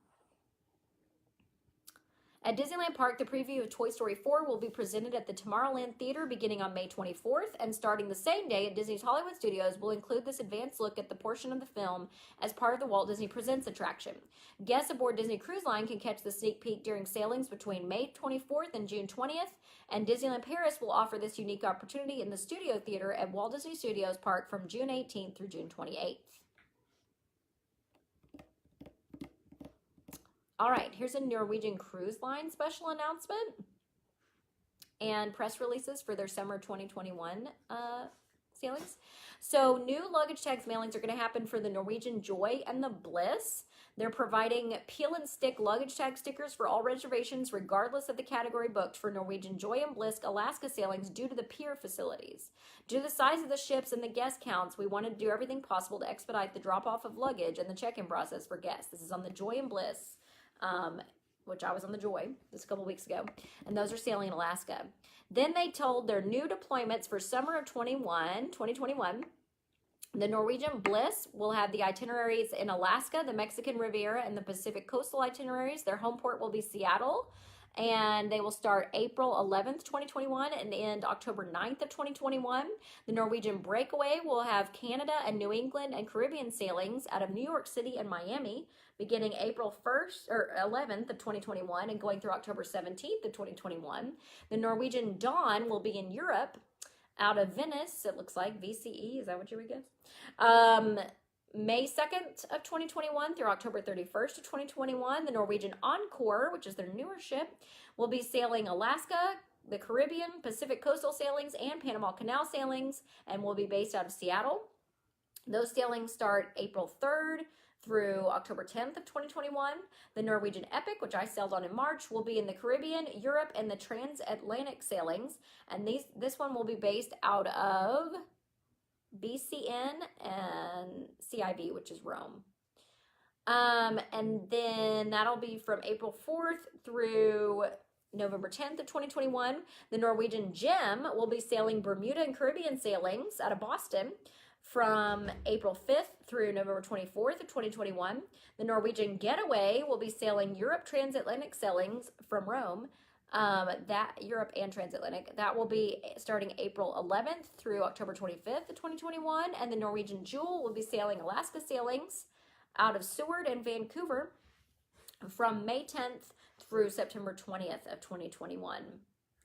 A: At Disneyland Park, the preview of Toy Story 4 will be presented at the Tomorrowland Theater beginning on May 24th, and starting the same day at Disney's Hollywood Studios will include this advanced look at the portion of the film as part of the Walt Disney Presents attraction. Guests aboard Disney Cruise Line can catch the sneak peek during sailings between May 24th and June 20th, and Disneyland Paris will offer this unique opportunity in the Studio Theater at Walt Disney Studios Park from June 18th through June 28th. All right, here's a Norwegian Cruise Line special announcement and press releases for their summer 2021 sailings. So new luggage tags mailings are going to happen for the Norwegian Joy and the Bliss. They're providing peel and stick luggage tag stickers for all reservations regardless of the category booked for Norwegian Joy and Bliss Alaska sailings due to the pier facilities. Due to the size of the ships and the guest counts, we wanted to do everything possible to expedite the drop-off of luggage and the check-in process for guests. This is on the Joy and Bliss, which I was on the Joy just a couple weeks ago, and those are sailing in Alaska. Then they told their new deployments for summer of 2021. The Norwegian Bliss will have the itineraries in Alaska, the Mexican Riviera, and the Pacific coastal itineraries. Their home port will be Seattle, and they will start April 11th, 2021 and end October 9th of 2021. The Norwegian Breakaway will have Canada and New England and Caribbean sailings out of New York City and Miami beginning April 1st or 11th of 2021 and going through October 17th of 2021. The Norwegian Dawn will be in Europe out of Venice, it looks like, VCE, is that what you would guess? May 2nd of 2021 through October 31st of 2021. The Norwegian Encore, which is their newer ship, will be sailing Alaska, the Caribbean, Pacific coastal sailings, and Panama Canal sailings, and will be based out of Seattle. Those sailings start April 3rd through October 10th of 2021. The Norwegian Epic, which I sailed on in March, will be in the Caribbean, Europe, and the transatlantic sailings. And this one will be based out of BCN and CIV, which is Rome. And then that'll be from April 4th through November 10th of 2021. The Norwegian Gem will be sailing Bermuda and Caribbean sailings out of Boston from April 5th through November 24th of 2021. The Norwegian Getaway will be sailing Europe transatlantic sailings from Rome, that Europe and transatlantic. That will be starting April 11th through October 25th of 2021. And the Norwegian Jewel will be sailing Alaska sailings out of Seward and Vancouver from May 10th through September 20th of 2021.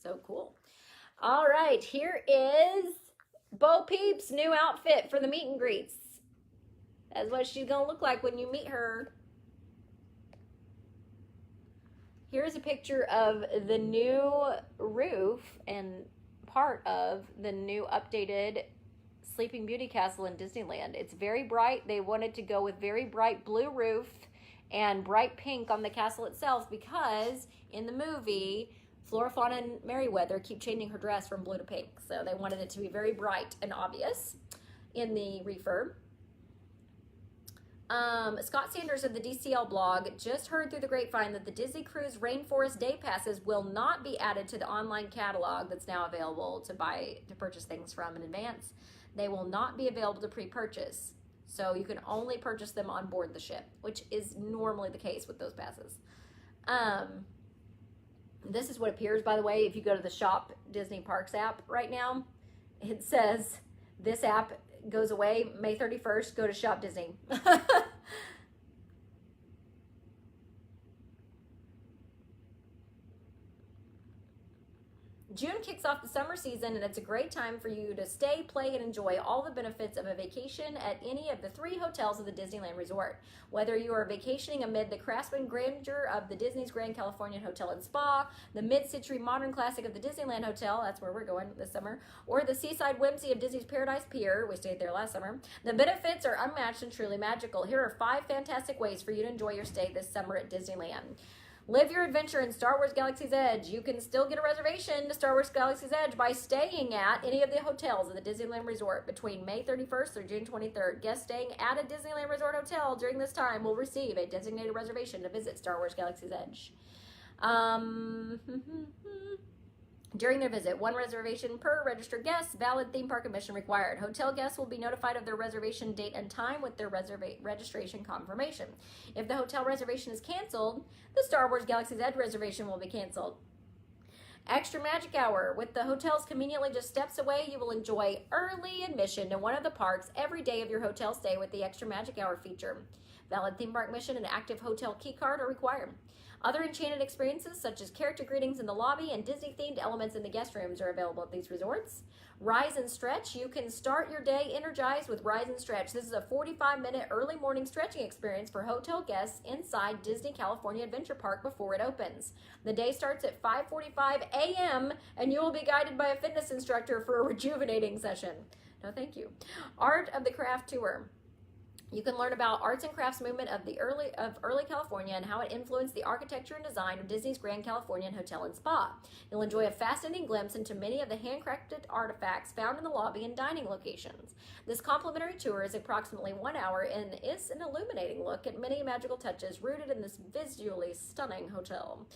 A: So cool. All right, here is Bo Peep's new outfit for the meet and greets. That's what she's gonna look like when you meet her. Here's a picture of the new roof and part of the new updated Sleeping Beauty Castle in Disneyland. It's very bright. They wanted to go with very bright blue roof and bright pink on the castle itself because in the movie, Flora, Fauna, and Merryweather keep changing her dress from blue to pink. So they wanted it to be very bright and obvious in the refurb. Scott Sanders of the DCL blog just heard through the grapevine that the Disney Cruise Rainforest Day Passes will not be added to the online catalog that's now available to purchase things from in advance. They will not be available to pre-purchase. So you can only purchase them on board the ship, which is normally the case with those passes. This is what appears, by the way, if you go to the Shop Disney Parks app right now. It says, this app goes away May 31st, go to Shop Disney. June kicks off the summer season, and it's a great time for you to stay, play, and enjoy all the benefits of a vacation at any of the 3 hotels of the Disneyland Resort. Whether you are vacationing amid the craftsman grandeur of the Disney's Grand Californian Hotel and Spa, the mid-century modern classic of the Disneyland Hotel, that's where we're going this summer, or the seaside whimsy of Disney's Paradise Pier, we stayed there last summer, the benefits are unmatched and truly magical. Here are 5 fantastic ways for you to enjoy your stay this summer at Disneyland. Live your adventure in Star Wars Galaxy's Edge. You can still get a reservation to Star Wars Galaxy's Edge by staying at any of the hotels of the Disneyland Resort between May 31st through June 23rd. Guests staying at a Disneyland Resort hotel during this time will receive a designated reservation to visit Star Wars Galaxy's Edge. During their visit, 1 reservation per registered guest, valid theme park admission required. Hotel guests will be notified of their reservation date and time with their registration confirmation. If the hotel reservation is canceled, the Star Wars Galaxy's Edge reservation will be canceled. Extra Magic Hour. With the hotels conveniently just steps away, you will enjoy early admission to one of the parks every day of your hotel stay with the Extra Magic Hour feature. Valid theme park admission and active hotel key card are required. Other enchanted experiences, such as character greetings in the lobby and Disney-themed elements in the guest rooms, are available at these resorts. Rise and Stretch. You can start your day energized with Rise and Stretch. This is a 45-minute early morning stretching experience for hotel guests inside Disney California Adventure Park before it opens. The day starts at 5:45 a.m., and you will be guided by a fitness instructor for a rejuvenating session. No, thank you. Art of the Craft Tour. You can learn about arts and crafts movement of early California and how it influenced the architecture and design of Disney's Grand Californian Hotel and Spa. You'll enjoy a fascinating glimpse into many of the handcrafted artifacts found in the lobby and dining locations. This complimentary tour is approximately 1 hour and is an illuminating look at many magical touches rooted in this visually stunning hotel.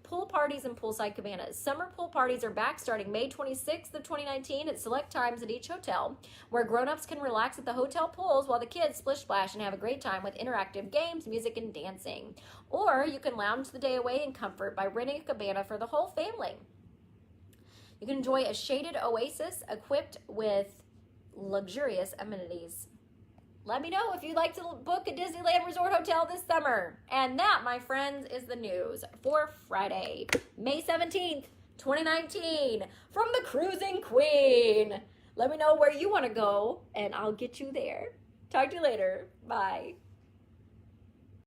A: Pool parties and poolside cabanas. Summer pool parties are back starting May 26th of 2019 at select times at each hotel, where grown-ups can relax at the hotel pools while the kids splish splash and have a great time with interactive games, music, and dancing. Or you can lounge the day away in comfort by renting a cabana for the whole family. You can enjoy a shaded oasis equipped with luxurious amenities. Let me know if you'd like to book a Disneyland Resort hotel this summer. And that, my friends, is the news for Friday, May 17th, 2019, from the Cruising Queen. Let me know where you want to go, and I'll get you there. Talk to you later. Bye.